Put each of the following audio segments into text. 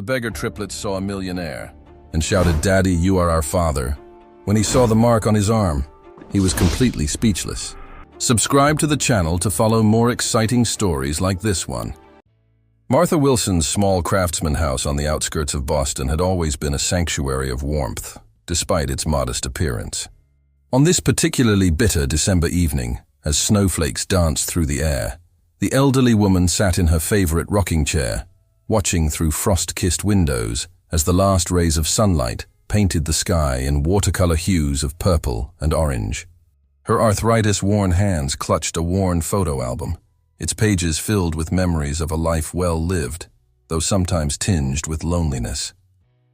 The Beggar Triplets saw a millionaire and shouted, "Daddy, you are our father." When he saw the mark on his arm, he was completely speechless. Subscribe to the channel to follow more exciting stories like this one. Martha Wilson's small craftsman house on the outskirts of Boston had always been a sanctuary of warmth, despite its modest appearance. On this particularly bitter December evening, as snowflakes danced through the air, the elderly woman sat in her favorite rocking chair, watching through frost-kissed windows as the last rays of sunlight painted the sky in watercolor hues of purple and orange. Her arthritis-worn hands clutched a worn photo album, its pages filled with memories of a life well lived, though sometimes tinged with loneliness.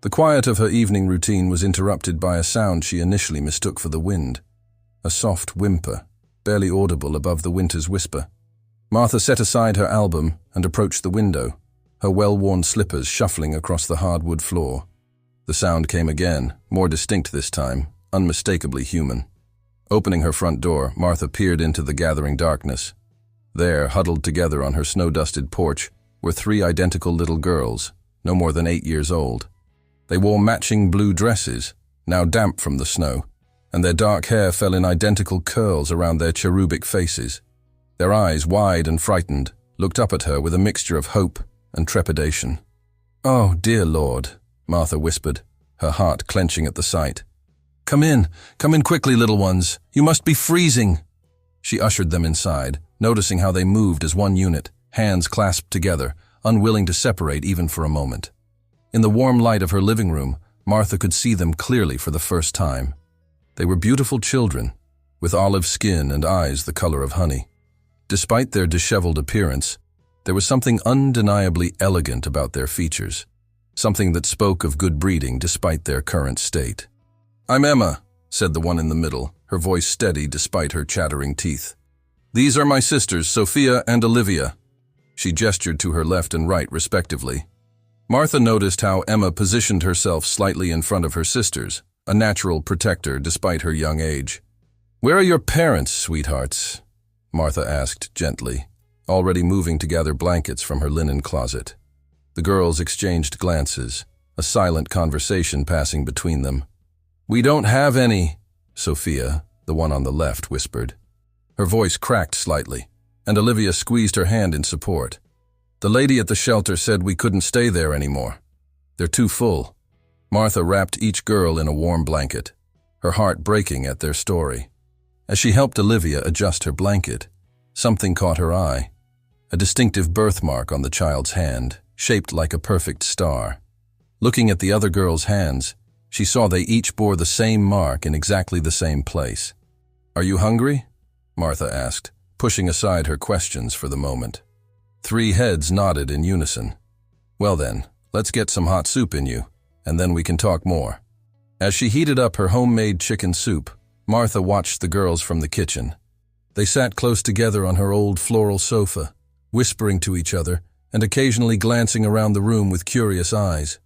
The quiet of her evening routine was interrupted by a sound she initially mistook for the wind, a soft whimper, barely audible above the winter's whisper. Martha set aside her album and approached the window, her well-worn slippers shuffling across the hardwood floor. The sound came again, more distinct this time, unmistakably human. Opening her front door, Martha peered into the gathering darkness. There, huddled together on her snow-dusted porch, were three identical little girls, no more than 8 years old. They wore matching blue dresses, now damp from the snow, and their dark hair fell in identical curls around their cherubic faces. Their eyes, wide and frightened, looked up at her with a mixture of hope and trepidation. "Oh, dear Lord," Martha whispered, her heart clenching at the sight. Come in quickly, little ones. You must be freezing." She ushered them inside, noticing how they moved as one unit, hands clasped together, unwilling to separate even for a moment. In the warm light of her living room, Martha could see them clearly for the first time. They were beautiful children, with olive skin and eyes the color of honey. Despite their disheveled appearance, there was something undeniably elegant about their features, something that spoke of good breeding despite their current state. "I'm Emma," said the one in the middle, her voice steady despite her chattering teeth. "These are my sisters, Sophia and Olivia." She gestured to her left and right, respectively. Martha noticed how Emma positioned herself slightly in front of her sisters, a natural protector despite her young age. "Where are your parents, sweethearts?" Martha asked gently, already moving to gather blankets from her linen closet. The girls exchanged glances, a silent conversation passing between them. "We don't have any," Sophia, the one on the left, whispered. Her voice cracked slightly, and Olivia squeezed her hand in support. "The lady at the shelter said we couldn't stay there anymore. They're too full." Martha wrapped each girl in a warm blanket, her heart breaking at their story. As she helped Olivia adjust her blanket, something caught her eye. A distinctive birthmark on the child's hand, shaped like a perfect star. Looking at the other girls' hands, she saw they each bore the same mark in exactly the same place. "Are you hungry?" Martha asked, pushing aside her questions for the moment. Three heads nodded in unison. "Well then, let's get some hot soup in you, and then we can talk more." As she heated up her homemade chicken soup, Martha watched the girls from the kitchen. They sat close together on her old floral sofa, whispering to each other and occasionally glancing around the room with curious eyes.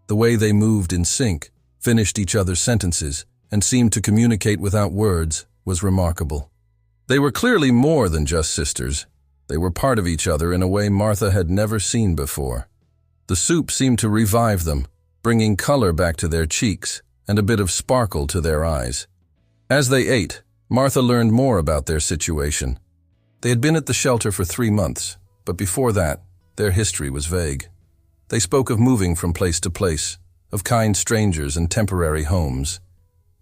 The way they moved in sync, finished each other's sentences, and seemed to communicate without words was remarkable. They were clearly more than just sisters. They were part of each other in a way Martha had never seen before. The soup seemed to revive them, bringing color back to their cheeks and a bit of sparkle to their eyes. As they ate, Martha learned more about their situation. They had been at the shelter for 3 months, but before that, their history was vague. They spoke of moving from place to place, of kind strangers and temporary homes,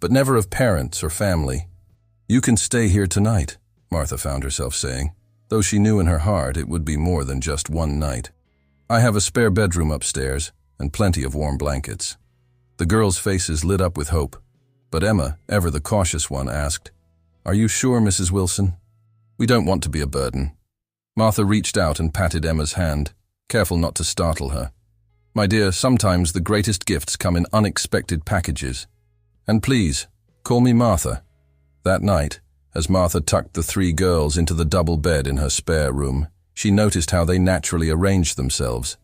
but never of parents or family. "You can stay here tonight," Martha found herself saying, though she knew in her heart it would be more than just one night. "I have a spare bedroom upstairs and plenty of warm blankets." The girls' faces lit up with hope, but Emma, ever the cautious one, asked, "Are you sure, Mrs. Wilson? We don't want to be a burden." Martha reached out and patted Emma's hand, careful not to startle her. "My dear, sometimes the greatest gifts come in unexpected packages. And please, call me Martha." That night, as Martha tucked the three girls into the double bed in her spare room, she noticed how they naturally arranged themselves.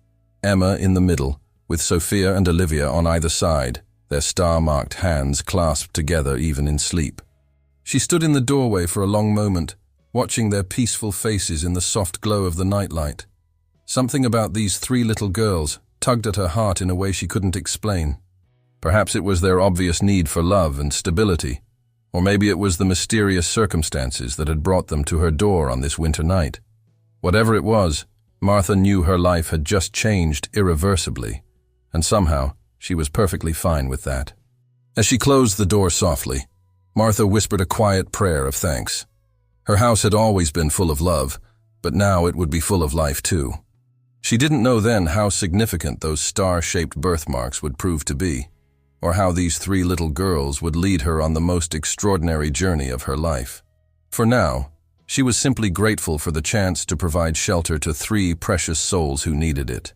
Emma in the middle, with Sophia and Olivia on either side, their star-marked hands clasped together even in sleep. She stood in the doorway for a long moment, watching their peaceful faces in the soft glow of the nightlight. Something about these three little girls, tugged at her heart in a way she couldn't explain. Perhaps it was their obvious need for love and stability, or maybe it was the mysterious circumstances that had brought them to her door on this winter night. Whatever it was, Martha knew her life had just changed irreversibly, and somehow she was perfectly fine with that. As she closed the door softly, Martha whispered a quiet prayer of thanks. Her house had always been full of love, but now it would be full of life too. She didn't know then how significant those star-shaped birthmarks would prove to be, or how these 3 little girls would lead her on the most extraordinary journey of her life. For now, she was simply grateful for the chance to provide shelter to 3 precious souls who needed it.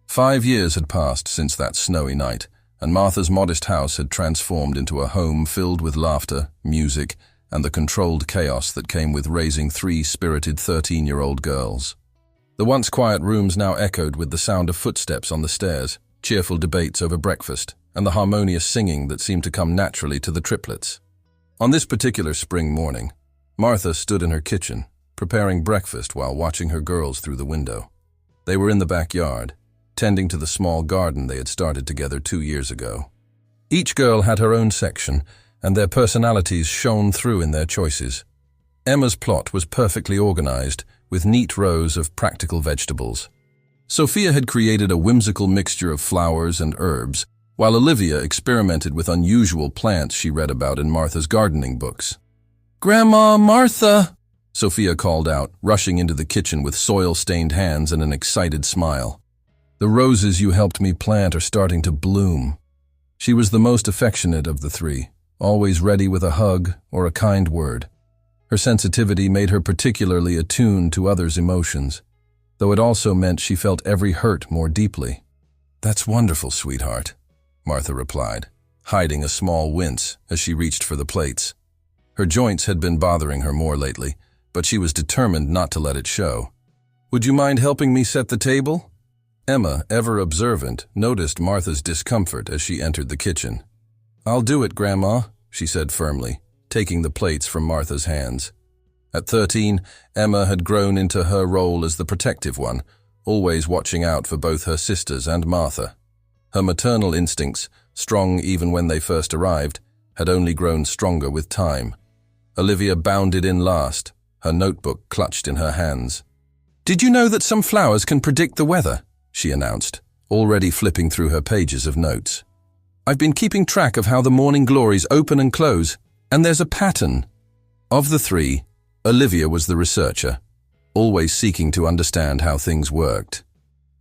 5 years had passed since that snowy night, and Martha's modest house had transformed into a home filled with laughter, music, and the controlled chaos that came with raising 3 spirited 13-year-old girls. The once quiet rooms now echoed with the sound of footsteps on the stairs, cheerful debates over breakfast, and the harmonious singing that seemed to come naturally to the triplets. On this particular spring morning, Martha stood in her kitchen, preparing breakfast while watching her girls through the window. They were in the backyard, tending to the small garden they had started together 2 years ago. Each girl had her own section, and their personalities shone through in their choices. Emma's plot was perfectly organized, with neat rows of practical vegetables. Sophia had created a whimsical mixture of flowers and herbs, while Olivia experimented with unusual plants she read about in Martha's gardening books. "Grandma, Martha!" Sophia called out, rushing into the kitchen with soil-stained hands and an excited smile. "The roses you helped me plant are starting to bloom." She was the most affectionate of the 3, always ready with a hug or a kind word. Her sensitivity made her particularly attuned to others' emotions, though it also meant she felt every hurt more deeply. "That's wonderful, sweetheart," Martha replied, hiding a small wince as she reached for the plates. Her joints had been bothering her more lately, but she was determined not to let it show. "Would you mind helping me set the table?" Emma, ever observant, noticed Martha's discomfort as she entered the kitchen. "I'll do it, Grandma," she said firmly, taking the plates from Martha's hands. At 13, Emma had grown into her role as the protective one, always watching out for both her sisters and Martha. Her maternal instincts, strong even when they first arrived, had only grown stronger with time. Olivia bounded in last, her notebook clutched in her hands. "Did you know that some flowers can predict the weather?" she announced, already flipping through her pages of notes. "I've been keeping track of how the morning glories open and close, and there's a pattern." Of the 3, Olivia was the researcher, always seeking to understand how things worked.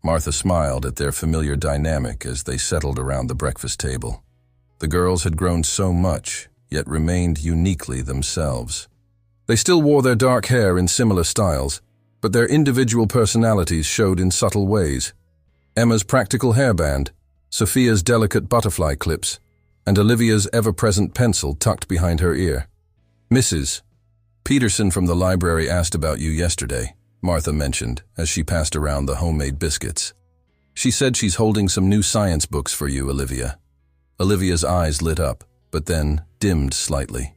Martha smiled at their familiar dynamic as they settled around the breakfast table. The girls had grown so much, yet remained uniquely themselves. They still wore their dark hair in similar styles, but their individual personalities showed in subtle ways. Emma's practical hairband, Sophia's delicate butterfly clips, and Olivia's ever-present pencil tucked behind her ear. "Mrs. Peterson from the library asked about you yesterday," Martha mentioned as she passed around the homemade biscuits. "She said she's holding some new science books for you, Olivia." Olivia's eyes lit up, but then dimmed slightly.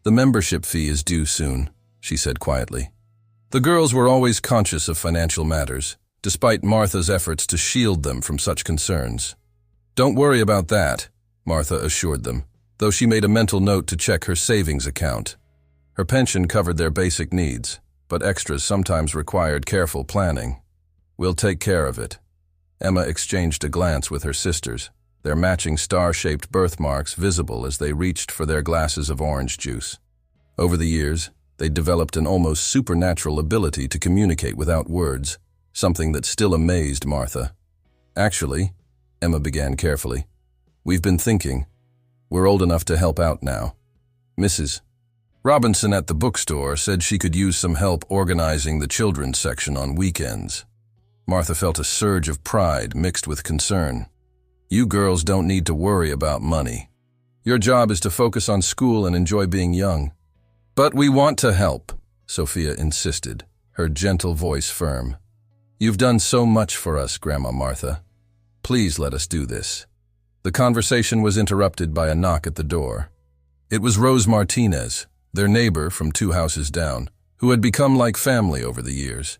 "The membership fee is due soon," she said quietly. The girls were always conscious of financial matters, despite Martha's efforts to shield them from such concerns. "Don't worry about that," Martha assured them, though she made a mental note to check her savings account. Her pension covered their basic needs, but extras sometimes required careful planning. "We'll take care of it." Emma exchanged a glance with her sisters, their matching star-shaped birthmarks visible as they reached for their glasses of orange juice. Over the years, they developed an almost supernatural ability to communicate without words, something that still amazed Martha. "Actually," Emma began carefully, "we've been thinking. We're old enough to help out now. Mrs. Robinson at the bookstore said she could use some help organizing the children's section on weekends." Martha felt a surge of pride mixed with concern. "You girls don't need to worry about money. Your job is to focus on school and enjoy being young." "But we want to help," Sophia insisted, her gentle voice firm. "You've done so much for us, Grandma Martha. Please let us do this." The conversation was interrupted by a knock at the door. It was Rose Martinez, their neighbor from 2 houses down, who had become like family over the years.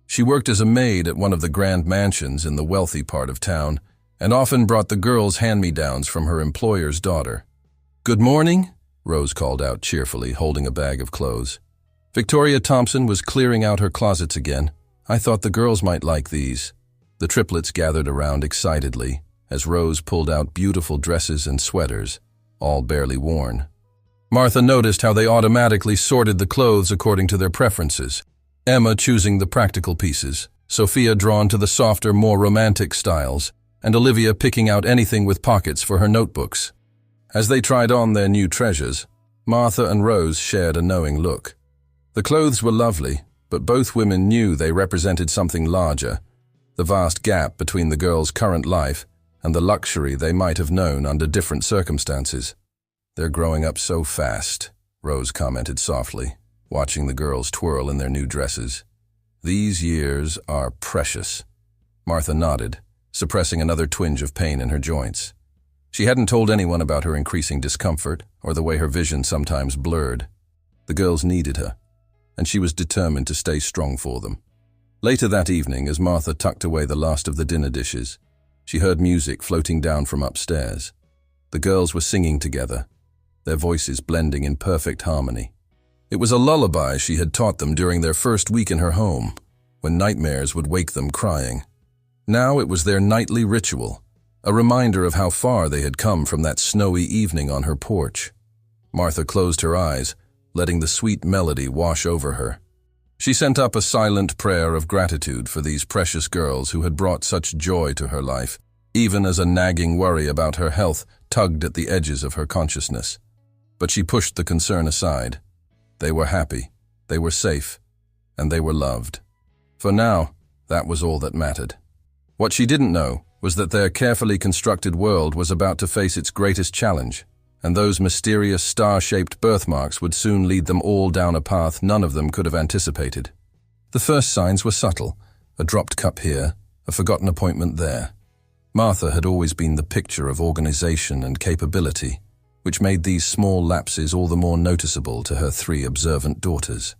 She worked as a maid at one of the grand mansions in the wealthy part of town, and often brought the girls hand-me-downs from her employer's daughter. "Good morning," Rose called out cheerfully, holding a bag of clothes. Victoria Thompson was clearing out her closets again. "I thought the girls might like these." The triplets gathered around excitedly as Rose pulled out beautiful dresses and sweaters, all barely worn. Martha noticed how they automatically sorted the clothes according to their preferences. Emma choosing the practical pieces, Sophia drawn to the softer, more romantic styles, and Olivia picking out anything with pockets for her notebooks. As they tried on their new treasures, Martha and Rose shared a knowing look. The clothes were lovely, but both women knew they represented something larger, the vast gap between the girls' current life and the luxury they might have known under different circumstances. "They're growing up so fast," Rose commented softly, watching the girls twirl in their new dresses. "These years are precious." Martha nodded, suppressing another twinge of pain in her joints. She hadn't told anyone about her increasing discomfort or the way her vision sometimes blurred. The girls needed her, and she was determined to stay strong for them. Later that evening, as Martha tucked away the last of the dinner dishes, she heard music floating down from upstairs. The girls were singing together, their voices blending in perfect harmony. It was a lullaby she had taught them during their first week in her home, when nightmares would wake them crying. Now it was their nightly ritual, a reminder of how far they had come from that snowy evening on her porch. Martha closed her eyes, letting the sweet melody wash over her. She sent up a silent prayer of gratitude for these precious girls who had brought such joy to her life, even as a nagging worry about her health tugged at the edges of her consciousness. But she pushed the concern aside. They were happy, they were safe, and they were loved. For now, that was all that mattered. What she didn't know was that their carefully constructed world was about to face its greatest challenge, and those mysterious star-shaped birthmarks would soon lead them all down a path none of them could have anticipated. The first signs were subtle, a dropped cup here, a forgotten appointment there. Martha had always been the picture of organization and capability, which made these small lapses all the more noticeable to her three observant daughters.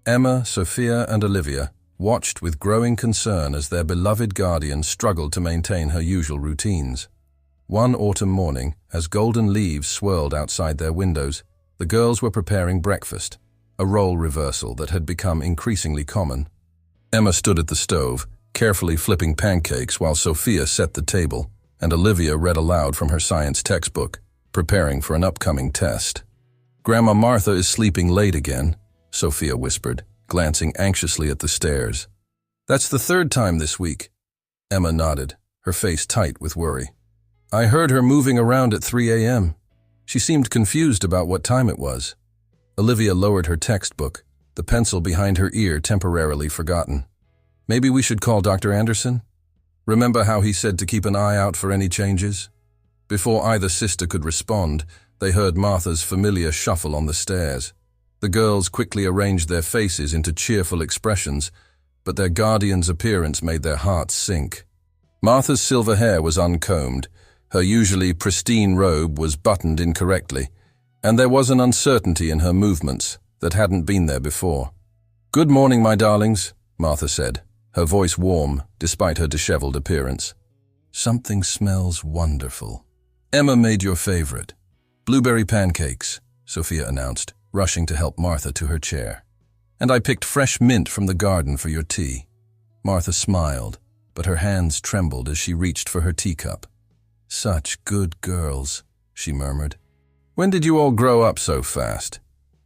Emma, Sophia, and Olivia watched with growing concern as their beloved guardian struggled to maintain her usual routines. One autumn morning, as golden leaves swirled outside their windows, the girls were preparing breakfast, a role reversal that had become increasingly common. Emma stood at the stove, carefully flipping pancakes while Sophia set the table, and Olivia read aloud from her science textbook, preparing for an upcoming test. "Grandma Martha is sleeping late again," Sophia whispered, glancing anxiously at the stairs. "That's the third time this week." Emma nodded, her face tight with worry. "I heard her moving around at 3 a.m. She seemed confused about what time it was." Olivia lowered her textbook, the pencil behind her ear temporarily forgotten. "Maybe we should call Dr. Anderson? Remember how he said to keep an eye out for any changes?" Before either sister could respond, they heard Martha's familiar shuffle on the stairs. The girls quickly arranged their faces into cheerful expressions, but their guardian's appearance made their hearts sink. Martha's silver hair was uncombed, her usually pristine robe was buttoned incorrectly, and there was an uncertainty in her movements that hadn't been there before. "Good morning, my darlings," Martha said, her voice warm despite her disheveled appearance. "Something smells wonderful. Emma made your favorite. Blueberry pancakes," Sophia announced, rushing to help Martha to her chair. "And I picked fresh mint from the garden for your tea." Martha smiled, but her hands trembled as she reached for her teacup. "Such good girls," she murmured. "When did you all grow up so fast?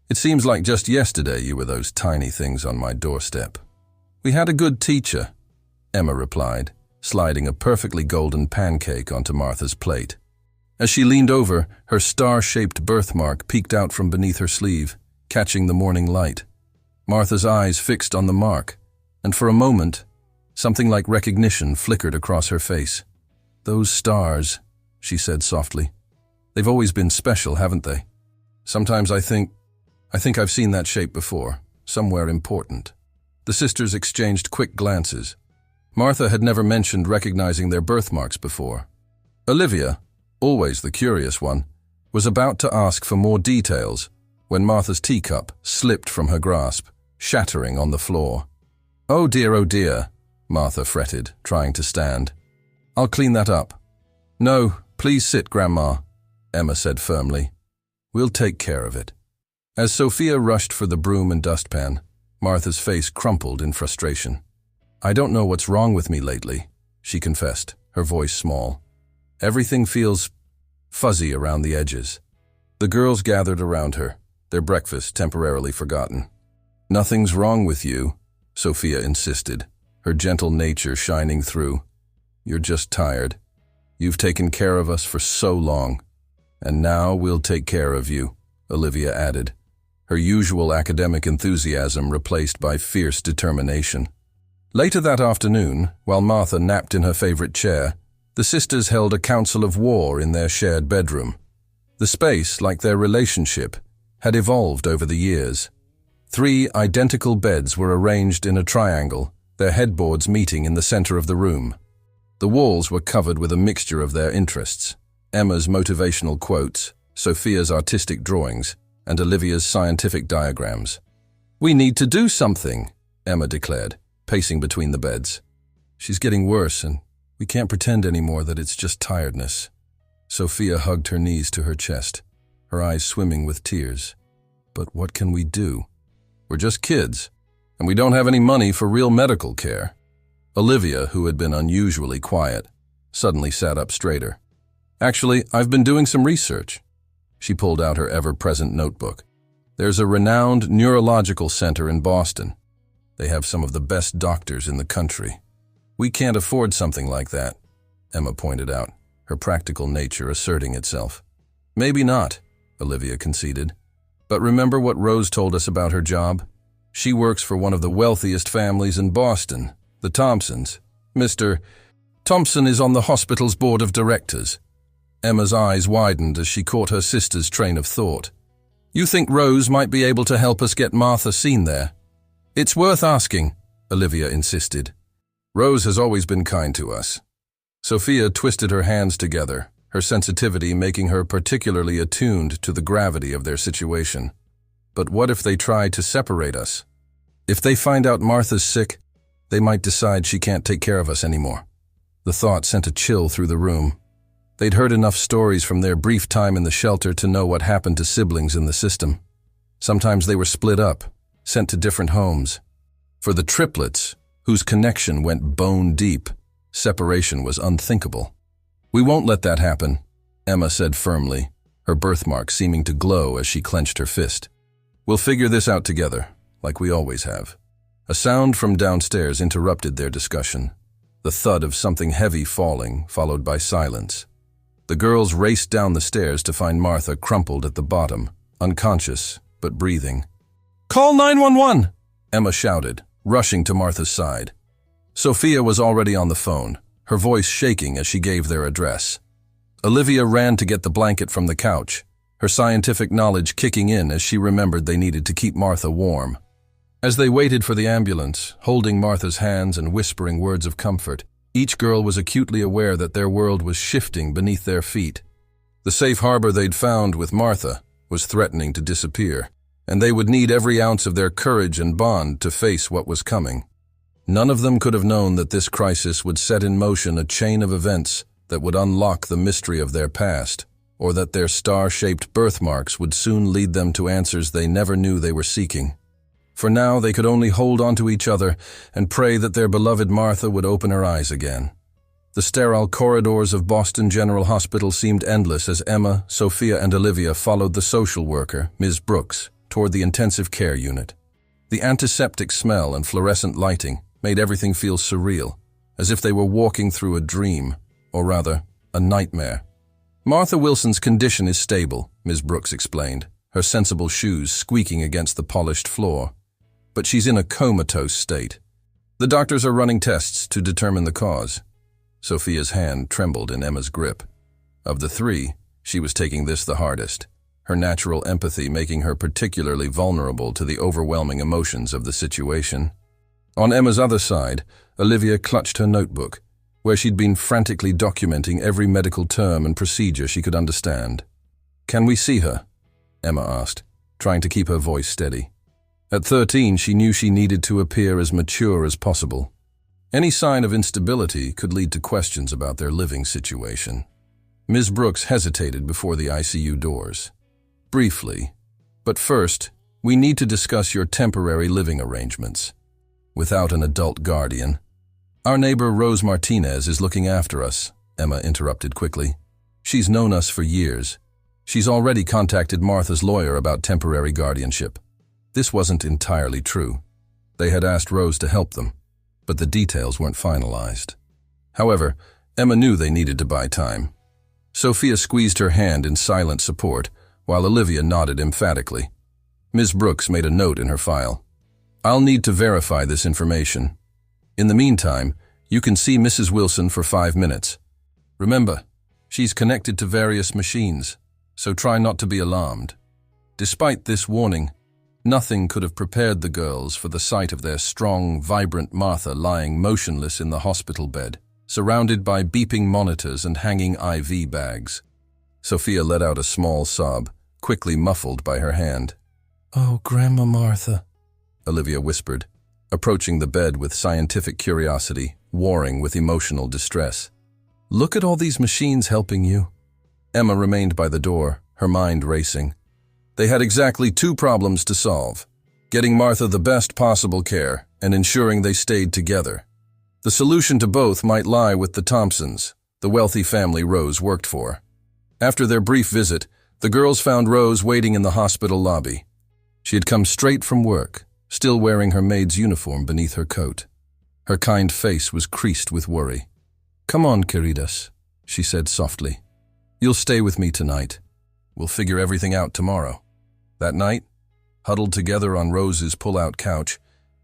It seems like just yesterday you were those tiny things on my doorstep." "We had a good teacher," Emma replied, sliding a perfectly golden pancake onto Martha's plate. As she leaned over, her star-shaped birthmark peeked out from beneath her sleeve, catching the morning light. Martha's eyes fixed on the mark, and for a moment, something like recognition flickered across her face. "Those stars," she said softly. "They've always been special, haven't they? Sometimes I think I've seen that shape before, somewhere important." The sisters exchanged quick glances. Martha had never mentioned recognizing their birthmarks before. Olivia, always the curious one, was about to ask for more details when Martha's teacup slipped from her grasp, shattering on the floor. Oh dear, Martha fretted, trying to stand. I'll clean that up. No, please sit, Grandma, Emma said firmly. We'll take care of it. As Sophia rushed for the broom and dustpan, Martha's face crumpled in frustration. I don't know what's wrong with me lately, she confessed, her voice small. Everything feels fuzzy around the edges. The girls gathered around her, their breakfast temporarily forgotten. Nothing's wrong with you, Sophia insisted, her gentle nature shining through. You're just tired. You've taken care of us for so long. And now we'll take care of you, Olivia added, her usual academic enthusiasm replaced by fierce determination. Later that afternoon, while Martha napped in her favorite chair, the sisters held a council of war in their shared bedroom. The space, like their relationship, had evolved over the years. 3 identical beds were arranged in a triangle, their headboards meeting in the center of the room. The walls were covered with a mixture of their interests: Emma's motivational quotes, Sophia's artistic drawings, and Olivia's scientific diagrams. We need to do something, Emma declared, pacing between the beds. She's getting worse, and we can't pretend anymore that it's just tiredness. Sophia hugged her knees to her chest, her eyes swimming with tears. But what can we do? We're just kids, and we don't have any money for real medical care. Olivia, who had been unusually quiet, suddenly sat up straighter. Actually, I've been doing some research. She pulled out her ever-present notebook. There's a renowned neurological center in Boston. They have some of the best doctors in the country. We can't afford something like that, Emma pointed out, her practical nature asserting itself. Maybe not, Olivia conceded. But remember what Rose told us about her job? She works for one of the wealthiest families in Boston, the Thompsons. Mr. Thompson is on the hospital's board of directors. Emma's eyes widened as she caught her sister's train of thought. You think Rose might be able to help us get Martha seen there? It's worth asking, Olivia insisted. Rose has always been kind to us. Sophia twisted her hands together, her sensitivity making her particularly attuned to the gravity of their situation. But what if they try to separate us? If they find out Martha's sick, they might decide she can't take care of us anymore. The thought sent a chill through the room. They'd heard enough stories from their brief time in the shelter to know what happened to siblings in the system. Sometimes they were split up, sent to different homes. For the triplets, whose connection went bone deep, separation was unthinkable. We won't let that happen, Emma said firmly, her birthmark seeming to glow as she clenched her fist. We'll figure this out together, like we always have. A sound from downstairs interrupted their discussion, the thud of something heavy falling, followed by silence. The girls raced down the stairs to find Martha crumpled at the bottom, unconscious but breathing. Call 911, Emma shouted, rushing to Martha's side. Sophia was already on the phone, her voice shaking as she gave their address. Olivia ran to get the blanket from the couch, her scientific knowledge kicking in as she remembered they needed to keep Martha warm. As they waited for the ambulance, holding Martha's hands and whispering words of comfort, each girl was acutely aware that their world was shifting beneath their feet. The safe harbor they'd found with Martha was threatening to disappear, and they would need every ounce of their courage and bond to face what was coming. None of them could have known that this crisis would set in motion a chain of events that would unlock the mystery of their past, or that their star-shaped birthmarks would soon lead them to answers they never knew they were seeking. For now, they could only hold on to each other and pray that their beloved Martha would open her eyes again. The sterile corridors of Boston General Hospital seemed endless as Emma, Sophia, and Olivia followed the social worker, Ms. Brooks, toward the intensive care unit. The antiseptic smell and fluorescent lighting made everything feel surreal, as if they were walking through a dream, or rather, a nightmare. Martha Wilson's condition is stable, Ms. Brooks explained, her sensible shoes squeaking against the polished floor. But she's in a comatose state. The doctors are running tests to determine the cause. Sophia's hand trembled in Emma's grip. Of the 3, she was taking this the hardest, her natural empathy making her particularly vulnerable to the overwhelming emotions of the situation. On Emma's other side, Olivia clutched her notebook, where she'd been frantically documenting every medical term and procedure she could understand. Can we see her? Emma asked, trying to keep her voice steady. At 13, she knew she needed to appear as mature as possible. Any sign of instability could lead to questions about their living situation. Ms. Brooks hesitated before the ICU doors. Briefly, but first, we need to discuss your temporary living arrangements. Without an adult guardian. Our neighbor Rose Martinez is looking after us, Emma interrupted quickly. She's known us for years. She's already contacted Martha's lawyer about temporary guardianship. This wasn't entirely true. They had asked Rose to help them, but the details weren't finalized. However, Emma knew they needed to buy time. Sophia squeezed her hand in silent support, while Olivia nodded emphatically. Ms. Brooks made a note in her file. I'll need to verify this information. In the meantime, you can see Mrs. Wilson for 5 minutes. Remember, she's connected to various machines, so try not to be alarmed. Despite this warning, nothing could have prepared the girls for the sight of their strong, vibrant Martha lying motionless in the hospital bed, surrounded by beeping monitors and hanging IV bags. Sophia let out a small sob, quickly muffled by her hand. "Oh, Grandma Martha," Olivia whispered, approaching the bed with scientific curiosity, warring with emotional distress. "Look at all these machines helping you." Emma remained by the door, her mind racing. They had exactly 2 problems to solve: getting Martha the best possible care and ensuring they stayed together. The solution to both might lie with the Thompsons, the wealthy family Rose worked for. After their brief visit, the girls found Rose waiting in the hospital lobby. She had come straight from work, still wearing her maid's uniform beneath her coat. Her kind face was creased with worry. "Come on, queridas," she said softly. "You'll stay with me tonight. We'll figure everything out tomorrow." That night, huddled together on Rose's pull-out couch,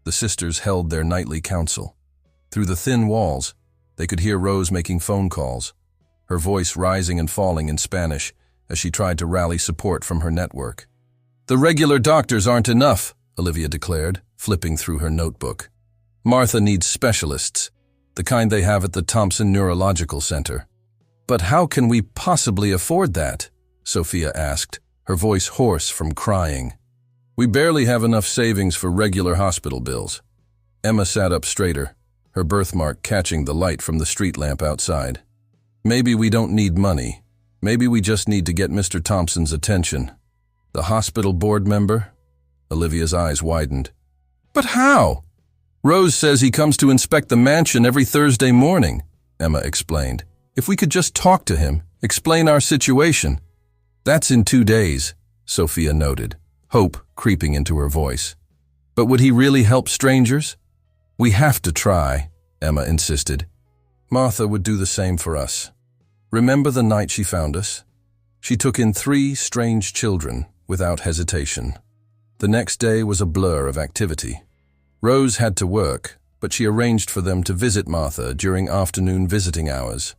the sisters held their nightly council. Through the thin walls, they could hear Rose making phone calls, her voice rising and falling in Spanish as she tried to rally support from her network. "The regular doctors aren't enough," Olivia declared, flipping through her notebook. "Martha needs specialists, the kind they have at the Thompson Neurological Center." "But how can we possibly afford that?" Sophia asked, her voice hoarse from crying. "We barely have enough savings for regular hospital bills." Emma sat up straighter, her birthmark catching the light from the street lamp outside. "Maybe we don't need money. Maybe we just need to get Mr. Thompson's attention." "The hospital board member?" Olivia's eyes widened. "But how?" "Rose says he comes to inspect the mansion every Thursday morning," Emma explained. "If we could just talk to him, explain our situation." "That's in 2 days," Sophia noted, hope creeping into her voice. "But would he really help strangers?" "We have to try," Emma insisted. "Martha would do the same for us. Remember the night she found us? She took in 3 strange children without hesitation. The next day was a blur of activity. Rose had to work, but she arranged for them to visit Martha during afternoon visiting hours.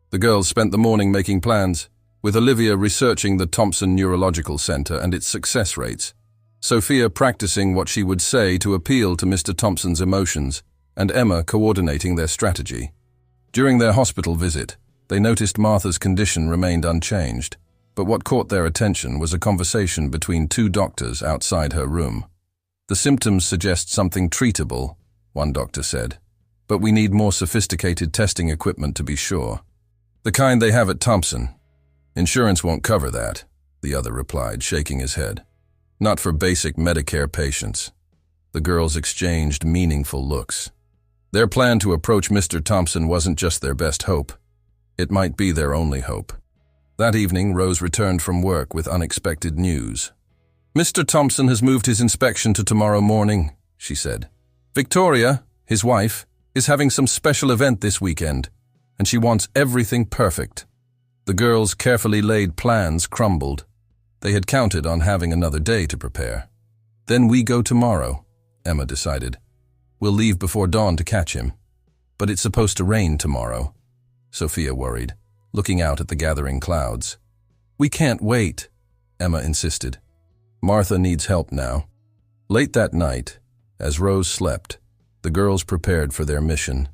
The girls spent the morning making plans, with Olivia researching the Thompson Neurological Center and its success rates, Sophia practicing what she would say to appeal to Mr. Thompson's emotions, and Emma coordinating their strategy. During their hospital visit, they noticed Martha's condition remained unchanged, but what caught their attention was a conversation between 2 doctors outside her room. "The symptoms suggest something treatable," one doctor said, "but we need more sophisticated testing equipment to be sure. The kind they have at Thompson. Insurance won't cover that," the other replied, shaking his head. "Not for basic Medicare patients." The girls exchanged meaningful looks. Their plan to approach Mr. Thompson wasn't just their best hope. It might be their only hope. That evening, Rose returned from work with unexpected news. "Mr. Thompson has moved his inspection to tomorrow morning," she said. "Victoria, his wife, is having some special event this weekend, and she wants everything perfect." The girls' carefully laid plans crumbled. They had counted on having another day to prepare. "Then we go tomorrow," Emma decided. "We'll leave before dawn to catch him." "But it's supposed to rain tomorrow," Sophia worried, looking out at the gathering clouds. "We can't wait," Emma insisted. "Martha needs help now." Late that night, as Rose slept, the girls prepared for their mission.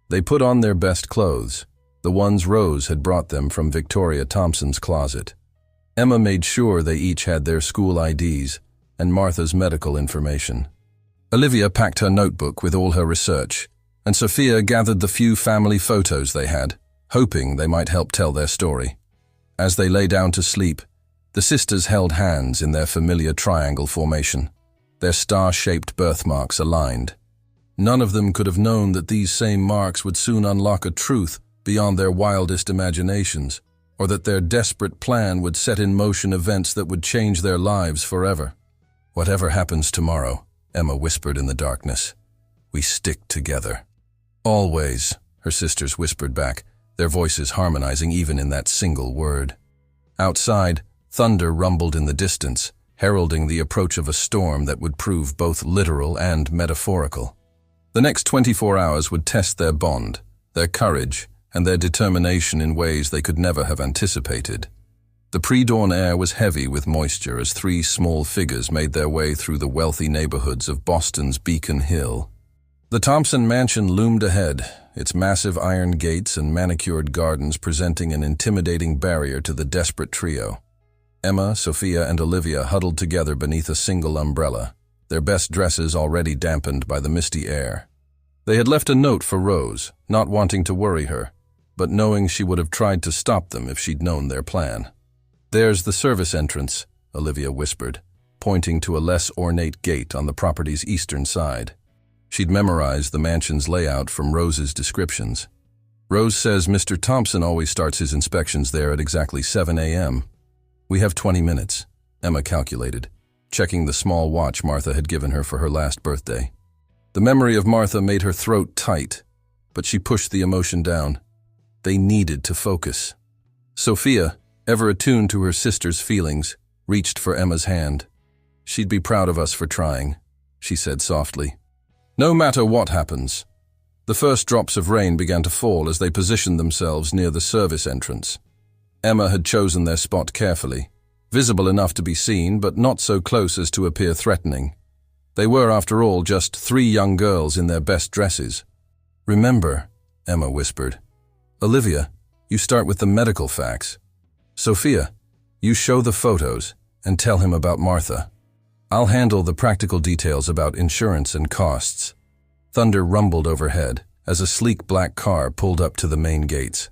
They put on their best clothes, the ones Rose had brought them from Victoria Thompson's closet. Emma made sure they each had their school IDs, and Martha's medical information. Olivia packed her notebook with all her research, and Sophia gathered the few family photos they had, hoping they might help tell their story. As they lay down to sleep, the sisters held hands in their familiar triangle formation, their star-shaped birthmarks aligned. None of them could have known that these same marks would soon unlock a truth beyond their wildest imaginations, or that their desperate plan would set in motion events that would change their lives forever. "Whatever happens tomorrow," Emma whispered in the darkness, "we stick together." "Always," her sisters whispered back, their voices harmonizing even in that single word. Outside, thunder rumbled in the distance, heralding the approach of a storm that would prove both literal and metaphorical. The next 24 hours would test their bond, their courage, and their determination in ways they could never have anticipated. The pre-dawn air was heavy with moisture as three small figures made their way through the wealthy neighborhoods of Boston's Beacon Hill. The Thompson mansion loomed ahead, its massive iron gates and manicured gardens presenting an intimidating barrier to the desperate trio. Emma, Sophia, and Olivia huddled together beneath a single umbrella, their best dresses already dampened by the misty air. They had left a note for Rose, not wanting to worry her, but knowing she would have tried to stop them if she'd known their plan. "There's the service entrance," Olivia whispered, pointing to a less ornate gate on the property's eastern side. She'd memorized the mansion's layout from Rose's descriptions. "Rose says Mr. Thompson always starts his inspections there at exactly 7 a.m. "We have 20 minutes, Emma calculated, checking the small watch Martha had given her for her last birthday. The memory of Martha made her throat tight, but she pushed the emotion down. They needed to focus. Sophia, ever attuned to her sister's feelings, reached for Emma's hand. "She'd be proud of us for trying," she said softly. "No matter what happens." The first drops of rain began to fall as they positioned themselves near the service entrance. Emma had chosen their spot carefully, visible enough to be seen but not so close as to appear threatening. They were, after all, just three young girls in their best dresses. "Remember," Emma whispered. "Olivia, you start with the medical facts. Sophia, you show the photos and tell him about Martha. I'll handle the practical details about insurance and costs." Thunder rumbled overhead as a sleek black car pulled up to the main gates.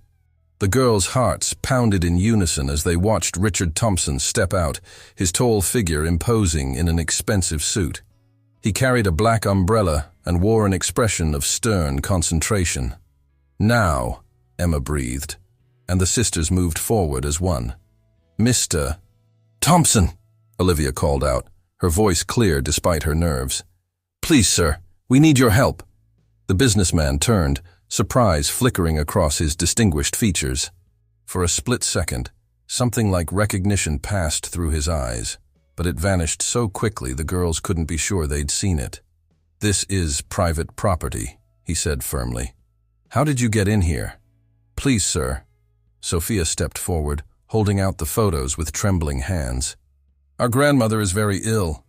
The girls' hearts pounded in unison as they watched Richard Thompson step out, his tall figure imposing in an expensive suit. He carried a black umbrella and wore an expression of stern concentration. "Now," Emma breathed, and the sisters moved forward as one. "Mr. Thompson," Olivia called out, her voice clear despite her nerves. "Please, sir, we need your help." The businessman turned, surprise flickering across his distinguished features. For a split second, something like recognition passed through his eyes, but it vanished so quickly the girls couldn't be sure they'd seen it. "This is private property," he said firmly. "How did you get in here?" "Please, sir." Sophia stepped forward, holding out the photos with trembling hands. "Our grandmother is very ill.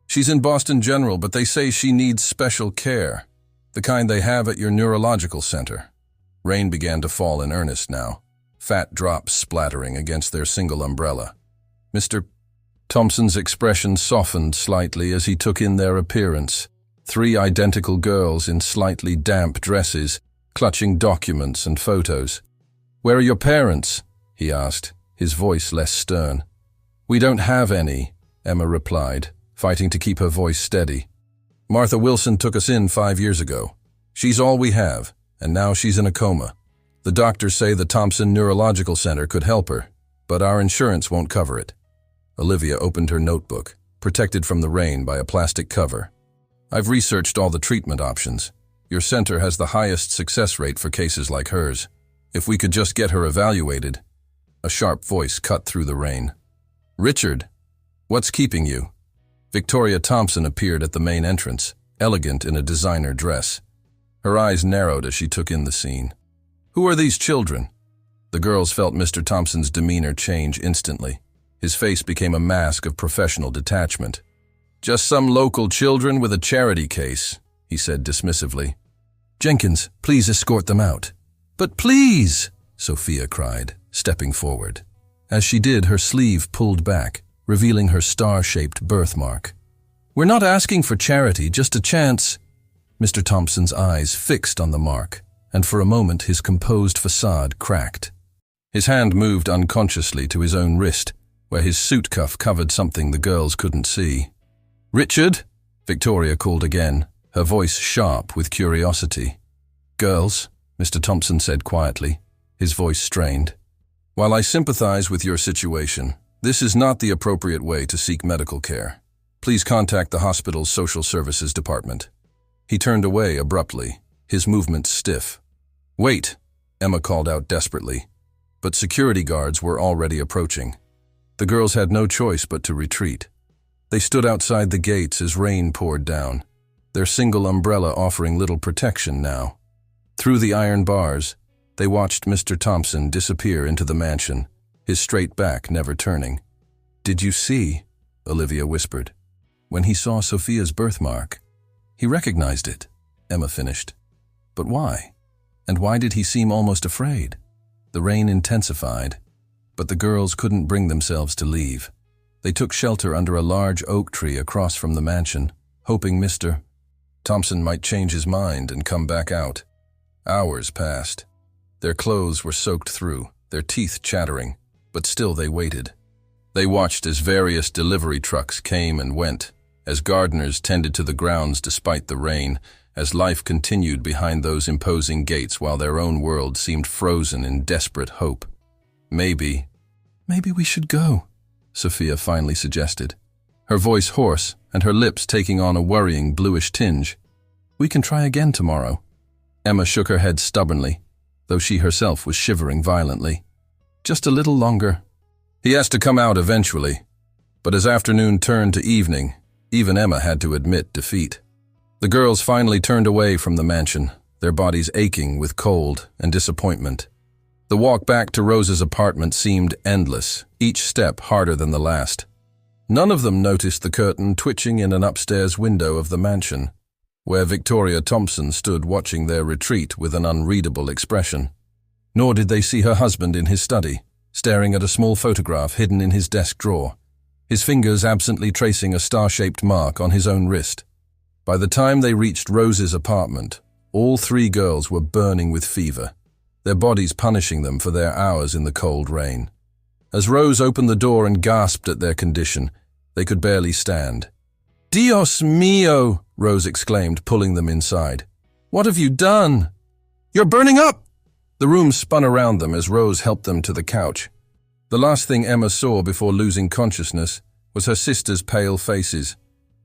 She's in Boston General, but they say she needs special care, the kind they have at your neurological center." Rain began to fall in earnest now, fat drops splattering against their single umbrella. Mr. Thompson's expression softened slightly as he took in their appearance. Three identical girls in slightly damp dresses, clutching documents and photos. "Where are your parents?" he asked, his voice less stern. "We don't have any," Emma replied, fighting to keep her voice steady. "Martha Wilson took us in 5 years ago. She's all we have, and now she's in a coma. The doctors say the Thompson Neurological Center could help her, but our insurance won't cover it." Olivia opened her notebook, protected from the rain by a plastic cover. "I've researched all the treatment options. Your center has the highest success rate for cases like hers. If we could just get her evaluated." A sharp voice cut through the rain. "Richard, what's keeping you?" Victoria Thompson appeared at the main entrance, elegant in a designer dress. Her eyes narrowed as she took in the scene. "Who are these children?" The girls felt Mr. Thompson's demeanor change instantly. His face became a mask of professional detachment. "Just some local children with a charity case," he said dismissively. "Jenkins, please escort them out." "But please!" Sophia cried, stepping forward. As she did, her sleeve pulled back, revealing her star-shaped birthmark. We're not asking for charity, just a chance. Mr. Thompson's eyes fixed on the mark, and for a moment his composed facade cracked. His hand moved unconsciously to his own wrist, where his suit cuff covered something the girls couldn't see. "Richard?" Victoria called again, her voice sharp with curiosity. "Girls," Mr. Thompson said quietly, his voice strained. "While I sympathize with your situation, this is not the appropriate way to seek medical care. Please contact the hospital's social services department." He turned away abruptly, his movements stiff. "Wait," Emma called out desperately, but security guards were already approaching. The girls had no choice but to retreat. They stood outside the gates as rain poured down, their single umbrella offering little protection now. Through the iron bars, they watched Mr. Thompson disappear into the mansion, his straight back never turning. "Did you see?" Olivia whispered. "When he saw Sophia's birthmark, he recognized it," Emma finished. "But why? And why did he seem almost afraid?" The rain intensified, but the girls couldn't bring themselves to leave. They took shelter under a large oak tree across from the mansion, hoping Mr. Thompson might change his mind and come back out. Hours passed. Their clothes were soaked through, their teeth chattering, but still they waited. They watched as various delivery trucks came and went, as gardeners tended to the grounds despite the rain, as life continued behind those imposing gates while their own world seemed frozen in desperate hope. Maybe we should go," Sophia finally suggested, her voice hoarse and her lips taking on a worrying bluish tinge. "We can try again tomorrow." Emma shook her head stubbornly, though she herself was shivering violently. "Just a little longer." He has to come out eventually, but as afternoon turned to evening, even Emma had to admit defeat. The girls finally turned away from the mansion, their bodies aching with cold and disappointment. The walk back to Rose's apartment seemed endless, each step harder than the last. None of them noticed the curtain twitching in an upstairs window of the mansion, where Victoria Thompson stood watching their retreat with an unreadable expression. Nor did they see her husband in his study, staring at a small photograph hidden in his desk drawer, his fingers absently tracing a star-shaped mark on his own wrist. By the time they reached Rose's apartment, all three girls were burning with fever, their bodies punishing them for their hours in the cold rain. As Rose opened the door and gasped at their condition, they could barely stand. "Dios mío!" Rose exclaimed, pulling them inside. "What have you done?" "You're burning up!" The room spun around them as Rose helped them to the couch. The last thing Emma saw before losing consciousness was her sisters' pale faces,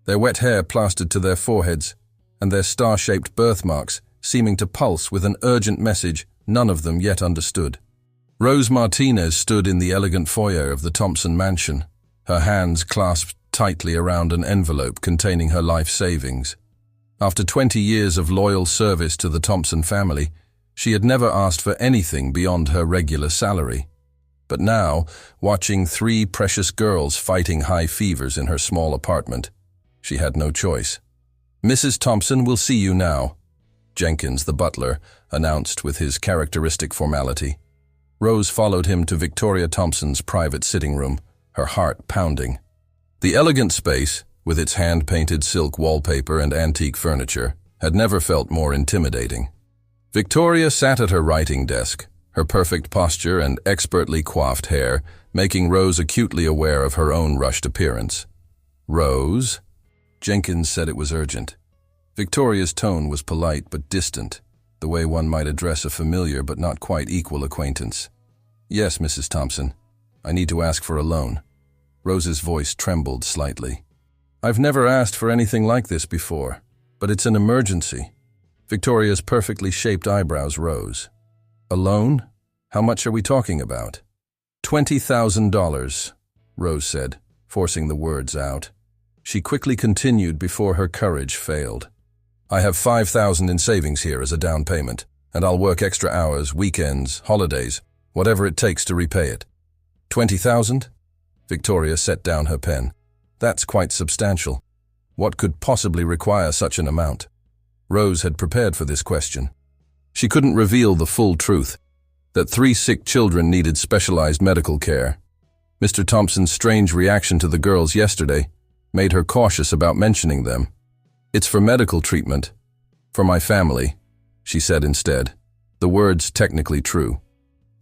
their wet hair plastered to their foreheads, and their star-shaped birthmarks seeming to pulse with an urgent message none of them yet understood. Rose Martinez stood in the elegant foyer of the Thompson mansion, her hands clasped tightly around an envelope containing her life savings. After 20 years of loyal service to the Thompson family, she had never asked for anything beyond her regular salary. But now, watching three precious girls fighting high fevers in her small apartment, she had no choice. "Mrs. Thompson will see you now," Jenkins, the butler, announced with his characteristic formality. Rose followed him to Victoria Thompson's private sitting room, her heart pounding. The elegant space, with its hand-painted silk wallpaper and antique furniture, had never felt more intimidating. Victoria sat at her writing desk, her perfect posture and expertly coiffed hair making Rose acutely aware of her own rushed appearance. "Rose?" Jenkins said it was urgent. Victoria's tone was polite but distant, the way one might address a familiar but not quite equal acquaintance. "Yes, Mrs. Thompson. I need to ask for a loan." Rose's voice trembled slightly. "I've never asked for anything like this before, but it's an emergency." Victoria's perfectly shaped eyebrows rose. "A loan? How much are we talking about?" $20,000, Rose said, forcing the words out. She quickly continued before her courage failed. "I have $5,000 in savings here as a down payment, and I'll work extra hours, weekends, holidays, whatever it takes to repay it." $20,000? Victoria set down her pen. "That's quite substantial. What could possibly require such an amount?" Rose had prepared for this question. She couldn't reveal the full truth, that 3 sick children needed specialized medical care. Mr. Thompson's strange reaction to the girls yesterday, made her cautious about mentioning them. "It's for medical treatment. For my family," she said instead, the words technically true.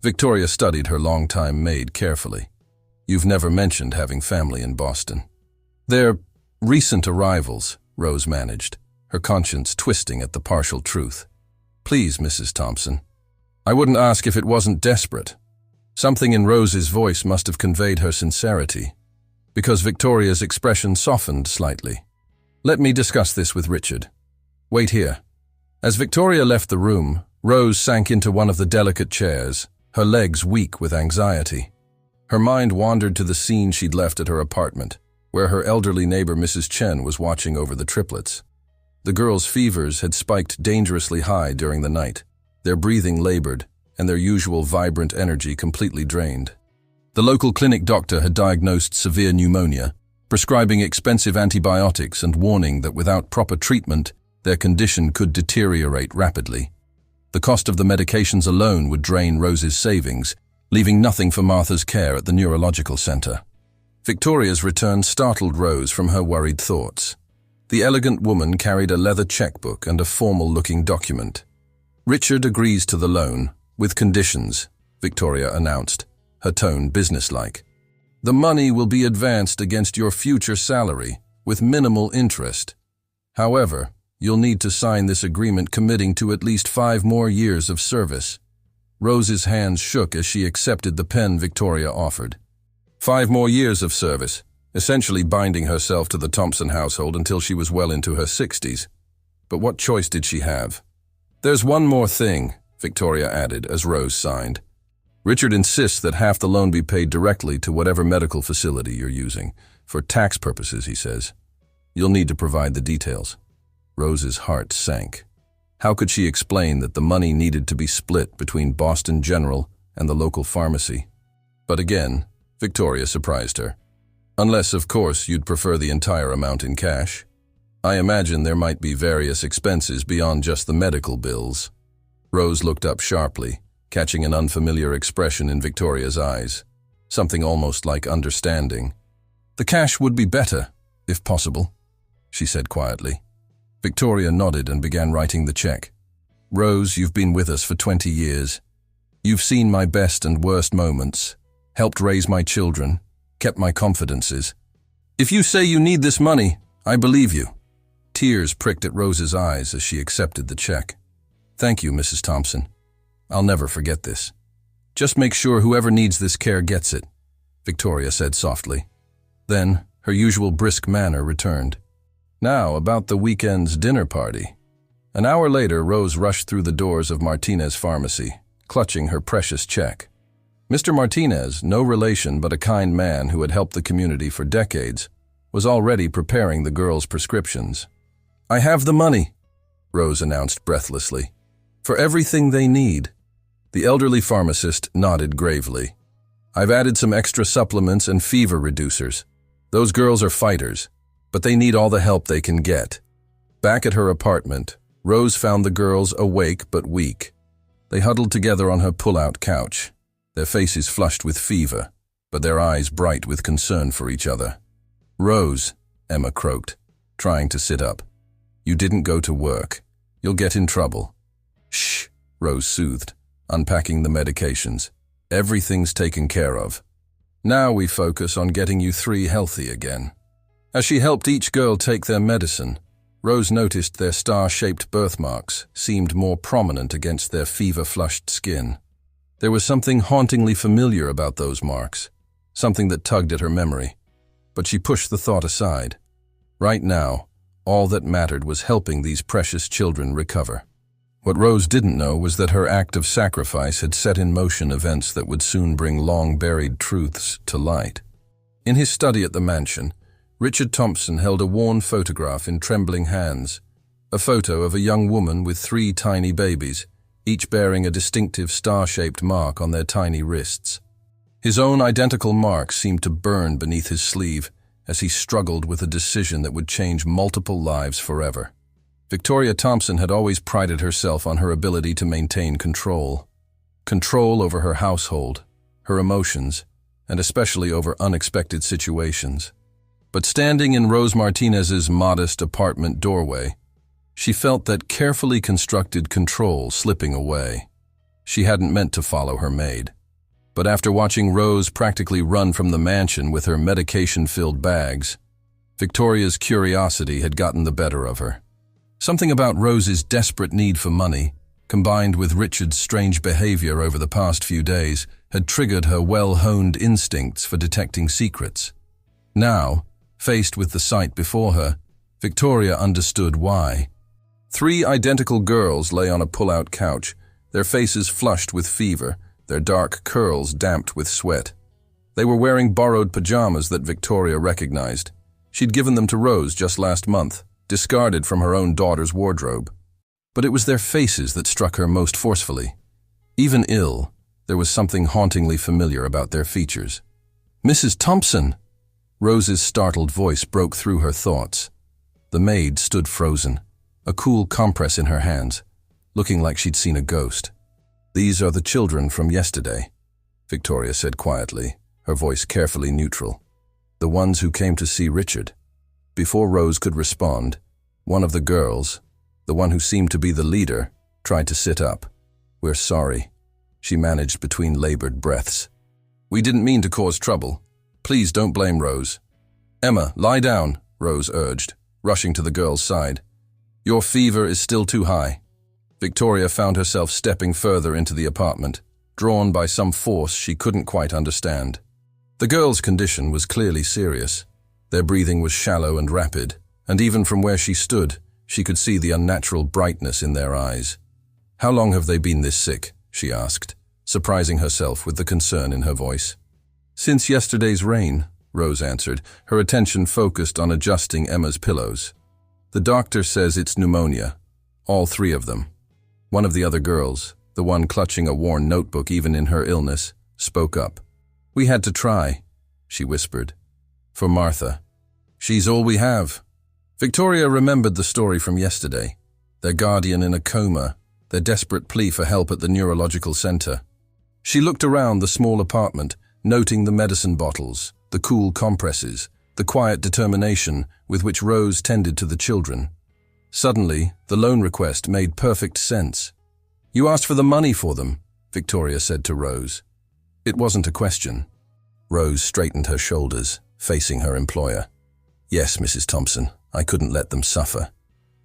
Victoria studied her longtime maid carefully. "You've never mentioned having family in Boston." "They're recent arrivals," Rose managed, her conscience twisting at the partial truth. "Please, Mrs. Thompson. I wouldn't ask if it wasn't desperate." Something in Rose's voice must have conveyed her sincerity, because Victoria's expression softened slightly. "Let me discuss this with Richard. Wait here." As Victoria left the room, Rose sank into one of the delicate chairs, her legs weak with anxiety. Her mind wandered to the scene she'd left at her apartment, where her elderly neighbor Mrs. Chen was watching over the triplets. The girls' fevers had spiked dangerously high during the night, their breathing labored, and their usual vibrant energy completely drained. The local clinic doctor had diagnosed severe pneumonia, prescribing expensive antibiotics and warning that without proper treatment, their condition could deteriorate rapidly. The cost of the medications alone would drain Rose's savings, leaving nothing for Martha's care at the neurological center. Victoria's return startled Rose from her worried thoughts. The elegant woman carried a leather checkbook and a formal-looking document. "Richard agrees to the loan, with conditions," Victoria announced, her tone businesslike. "The money will be advanced against your future salary, with minimal interest. However, you'll need to sign this agreement committing to at least 5 more years of service." Rose's hands shook as she accepted the pen Victoria offered. 5 more years of service, essentially binding herself to the Thompson household until she was well into her 60s. But what choice did she have? "There's one more thing," Victoria added as Rose signed. "Richard insists that half the loan be paid directly to whatever medical facility you're using. For tax purposes, he says. You'll need to provide the details." Rose's heart sank. How could she explain that the money needed to be split between Boston General and the local pharmacy? But again, Victoria surprised her. "Unless, of course, you'd prefer the entire amount in cash. I imagine there might be various expenses beyond just the medical bills." Rose looked up sharply, catching an unfamiliar expression in Victoria's eyes, something almost like understanding. "The cash would be better, if possible," she said quietly. Victoria nodded and began writing the check. "Rose, you've been with us for 20 years. You've seen my best and worst moments, helped raise my children, kept my confidences. If you say you need this money, I believe you." Tears pricked at Rose's eyes as she accepted the check. "Thank you, Mrs. Thompson. I'll never forget this. Just make sure whoever needs this care gets it," Victoria said softly. Then, her usual brisk manner returned. "Now, about the weekend's dinner party." An hour later, Rose rushed through the doors of Martinez Pharmacy, clutching her precious check. Mr. Martinez, no relation but a kind man who had helped the community for decades, was already preparing the girls' prescriptions. "I have the money," Rose announced breathlessly. "For everything they need." The elderly pharmacist nodded gravely. "I've added some extra supplements and fever reducers. Those girls are fighters, but they need all the help they can get." Back at her apartment, Rose found the girls awake but weak. They huddled together on her pull-out couch, their faces flushed with fever, but their eyes bright with concern for each other. "Rose," Emma croaked, trying to sit up. "You didn't go to work. You'll get in trouble." "Shh," Rose soothed, unpacking the medications. "Everything's taken care of. Now we focus on getting you 3 healthy again." As she helped each girl take their medicine, Rose noticed their star-shaped birthmarks seemed more prominent against their fever-flushed skin. There was something hauntingly familiar about those marks, something that tugged at her memory. But she pushed the thought aside. Right now, all that mattered was helping these precious children recover. What Rose didn't know was that her act of sacrifice had set in motion events that would soon bring long-buried truths to light. In his study at the mansion, Richard Thompson held a worn photograph in trembling hands, a photo of a young woman with 3 tiny babies, each bearing a distinctive star-shaped mark on their tiny wrists. His own identical mark seemed to burn beneath his sleeve as he struggled with a decision that would change multiple lives forever. Victoria Thompson had always prided herself on her ability to maintain control. Control over her household, her emotions, and especially over unexpected situations. But standing in Rose Martinez's modest apartment doorway, she felt that carefully constructed control slipping away. She hadn't meant to follow her maid. But after watching Rose practically run from the mansion with her medication-filled bags, Victoria's curiosity had gotten the better of her. Something about Rose's desperate need for money, combined with Richard's strange behavior over the past few days, had triggered her well-honed instincts for detecting secrets. Now, faced with the sight before her, Victoria understood why. 3 identical girls lay on a pull-out couch, their faces flushed with fever, their dark curls damped with sweat. They were wearing borrowed pajamas that Victoria recognized. She'd given them to Rose just last month, discarded from her own daughter's wardrobe. But it was their faces that struck her most forcefully. Even ill, there was something hauntingly familiar about their features. "Mrs. Thompson!" Rose's startled voice broke through her thoughts. The maid stood frozen, a cool compress in her hands, looking like she'd seen a ghost. "These are the children from yesterday," Victoria said quietly, her voice carefully neutral. "The ones who came to see Richard." Before Rose could respond, one of the girls, the one who seemed to be the leader, tried to sit up. "We're sorry," she managed between labored breaths. "We didn't mean to cause trouble. Please don't blame Rose." "Emma, lie down," Rose urged, rushing to the girl's side. "Your fever is still too high." Victoria found herself stepping further into the apartment, drawn by some force she couldn't quite understand. The girl's condition was clearly serious. Their breathing was shallow and rapid, and even from where she stood, she could see the unnatural brightness in their eyes. "How long have they been this sick?" she asked, surprising herself with the concern in her voice. "Since yesterday's rain," Rose answered, her attention focused on adjusting Emma's pillows. "The doctor says it's pneumonia. All 3 of them." One of the other girls, the one clutching a worn notebook even in her illness, spoke up. "We had to try," she whispered. "For Martha. She's all we have." Victoria remembered the story from yesterday. Their guardian in a coma, their desperate plea for help at the neurological center. She looked around the small apartment, noting the medicine bottles, the cool compresses, the quiet determination with which Rose tended to the children. Suddenly, the loan request made perfect sense. "You asked for the money for them," Victoria said to Rose. It wasn't a question. Rose straightened her shoulders, facing her employer. "Yes, Mrs. Thompson, I couldn't let them suffer.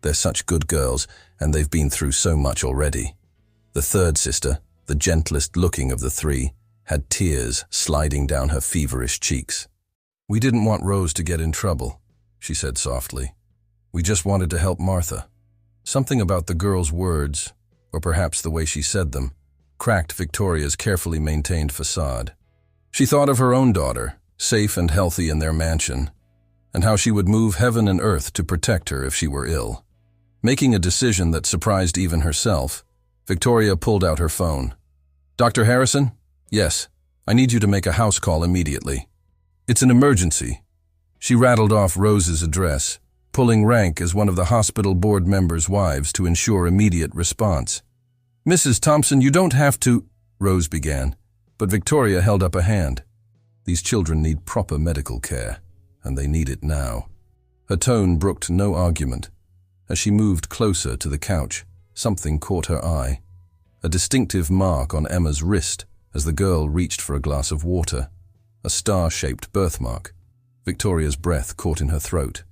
They're such good girls, and they've been through so much already." The third sister, the gentlest looking of the 3, had tears sliding down her feverish cheeks. "We didn't want Rose to get in trouble," she said softly. "We just wanted to help Martha." Something about the girl's words, or perhaps the way she said them, cracked Victoria's carefully maintained facade. She thought of her own daughter, safe and healthy in their mansion, and how she would move heaven and earth to protect her if she were ill. Making a decision that surprised even herself, Victoria pulled out her phone. "Dr. Harrison? Yes, I need you to make a house call immediately. It's an emergency." She rattled off Rose's address, pulling rank as one of the hospital board members' wives to ensure immediate response. "Mrs. Thompson, you don't have to," Rose began, but Victoria held up a hand. "These children need proper medical care, and they need it now." Her tone brooked no argument. As she moved closer to the couch, something caught her eye. A distinctive mark on Emma's wrist as the girl reached for a glass of water. A star-shaped birthmark. Victoria's breath caught in her throat.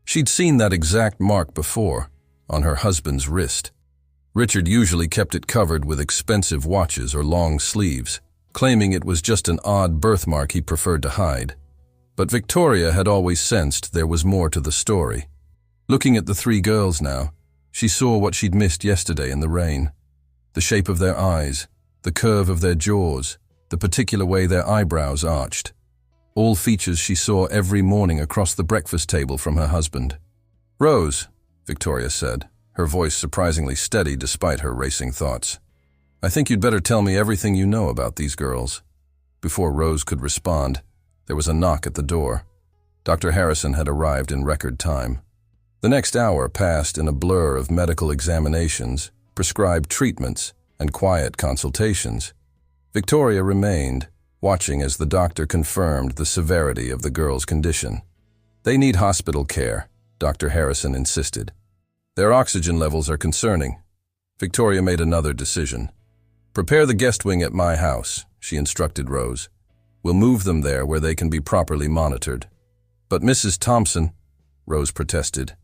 She'd seen that exact mark before, on her husband's wrist. Richard usually kept it covered with expensive watches or long sleeves, claiming it was just an odd birthmark he preferred to hide. But Victoria had always sensed there was more to the story. Looking at the 3 girls now, she saw what she'd missed yesterday in the rain. The shape of their eyes, the curve of their jaws, the particular way their eyebrows arched. All features she saw every morning across the breakfast table from her husband. "Rose," Victoria said, her voice surprisingly steady despite her racing thoughts. "I think you'd better tell me everything you know about these girls." Before Rose could respond, there was a knock at the door. Dr. Harrison had arrived in record time. The next hour passed in a blur of medical examinations, prescribed treatments, and quiet consultations. Victoria remained, watching as the doctor confirmed the severity of the girl's condition. They need hospital care, Dr. Harrison insisted. Their oxygen levels are concerning. Victoria made another decision. Prepare the guest wing at my house, she instructed Rose. We'll move them there where they can be properly monitored. But Mrs. Thompson, Rose protested.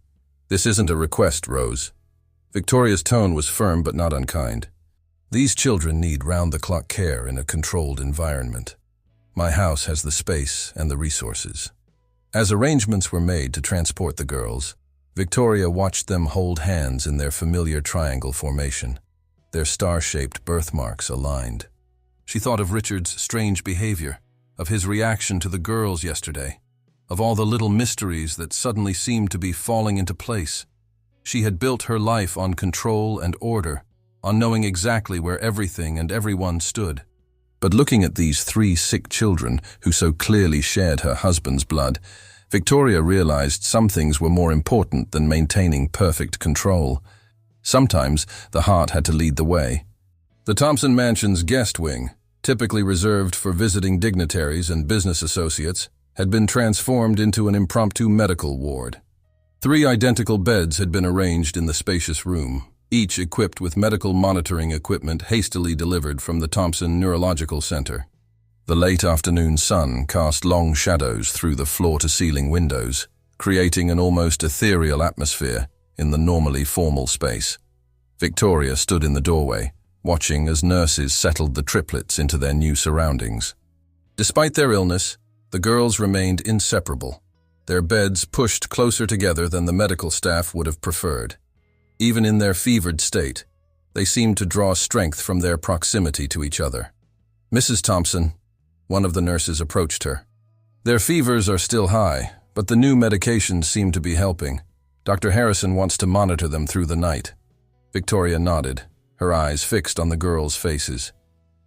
This isn't a request, Rose. Victoria's tone was firm but not unkind. These children need round-the-clock care in a controlled environment. My house has the space and the resources. As arrangements were made to transport the girls, Victoria watched them hold hands in their familiar triangle formation, their star-shaped birthmarks aligned. She thought of Richard's strange behavior, of his reaction to the girls yesterday, of all the little mysteries that suddenly seemed to be falling into place. She had built her life on control and order, on knowing exactly where everything and everyone stood. But looking at these 3 sick children who so clearly shared her husband's blood, Victoria realized some things were more important than maintaining perfect control. Sometimes the heart had to lead the way. The Thompson Mansion's guest wing, typically reserved for visiting dignitaries and business associates, had been transformed into an impromptu medical ward. 3 identical beds had been arranged in the spacious room, each equipped with medical monitoring equipment hastily delivered from the Thompson Neurological Center. The late afternoon sun cast long shadows through the floor-to-ceiling windows, creating an almost ethereal atmosphere in the normally formal space. Victoria stood in the doorway, watching as nurses settled the triplets into their new surroundings. Despite their illness, the girls remained inseparable, their beds pushed closer together than the medical staff would have preferred. Even in their fevered state, they seemed to draw strength from their proximity to each other. Mrs. Thompson, one of the nurses, approached her. Their fevers are still high, but the new medications seem to be helping. Dr. Harrison wants to monitor them through the night. Victoria nodded, her eyes fixed on the girls' faces.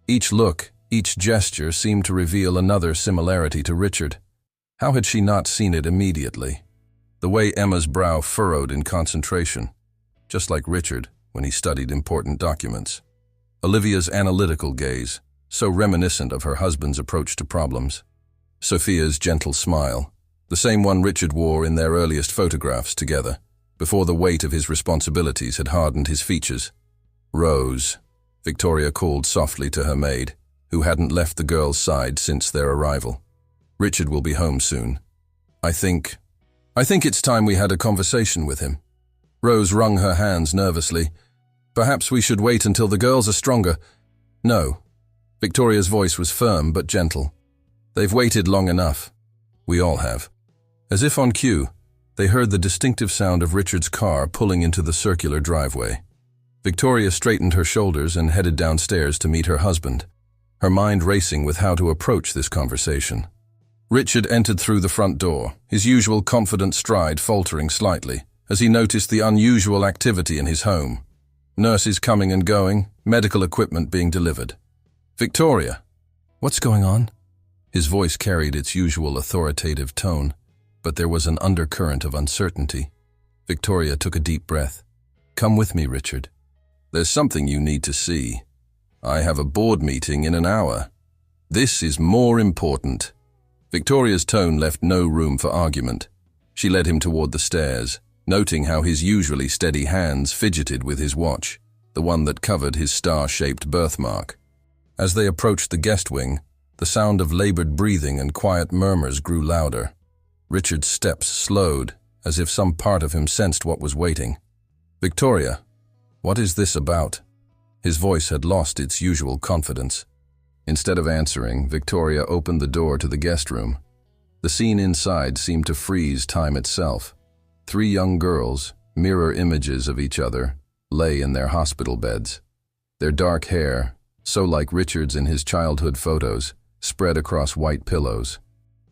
Each look, each gesture seemed to reveal another similarity to Richard. How had she not seen it immediately? The way Emma's brow furrowed in concentration, just like Richard when he studied important documents. Olivia's analytical gaze, so reminiscent of her husband's approach to problems. Sophia's gentle smile, the same one Richard wore in their earliest photographs together, before the weight of his responsibilities had hardened his features. Rose, Victoria called softly to her maid, who hadn't left the girl's side since their arrival. Richard will be home soon. I think it's time we had a conversation with him. Rose wrung her hands nervously. Perhaps we should wait until the girls are stronger. No. Victoria's voice was firm but gentle. They've waited long enough. We all have. As if on cue, they heard the distinctive sound of Richard's car pulling into the circular driveway. Victoria straightened her shoulders and headed downstairs to meet her husband, her mind racing with how to approach this conversation. Richard entered through the front door, his usual confident stride faltering slightly, as he noticed the unusual activity in his home. Nurses coming and going, medical equipment being delivered. Victoria, what's going on? His voice carried its usual authoritative tone, but there was an undercurrent of uncertainty. Victoria took a deep breath. Come with me, Richard. There's something you need to see. I have a board meeting in an hour. This is more important. Victoria's tone left no room for argument. She led him toward the stairs, noting how his usually steady hands fidgeted with his watch, the one that covered his star-shaped birthmark. As they approached the guest wing, the sound of labored breathing and quiet murmurs grew louder. Richard's steps slowed, as if some part of him sensed what was waiting. Victoria, what is this about? His voice had lost its usual confidence. Instead of answering, Victoria opened the door to the guest room. The scene inside seemed to freeze time itself. 3 young girls, mirror images of each other, lay in their hospital beds. Their dark hair, so like Richard's in his childhood photos, spread across white pillows.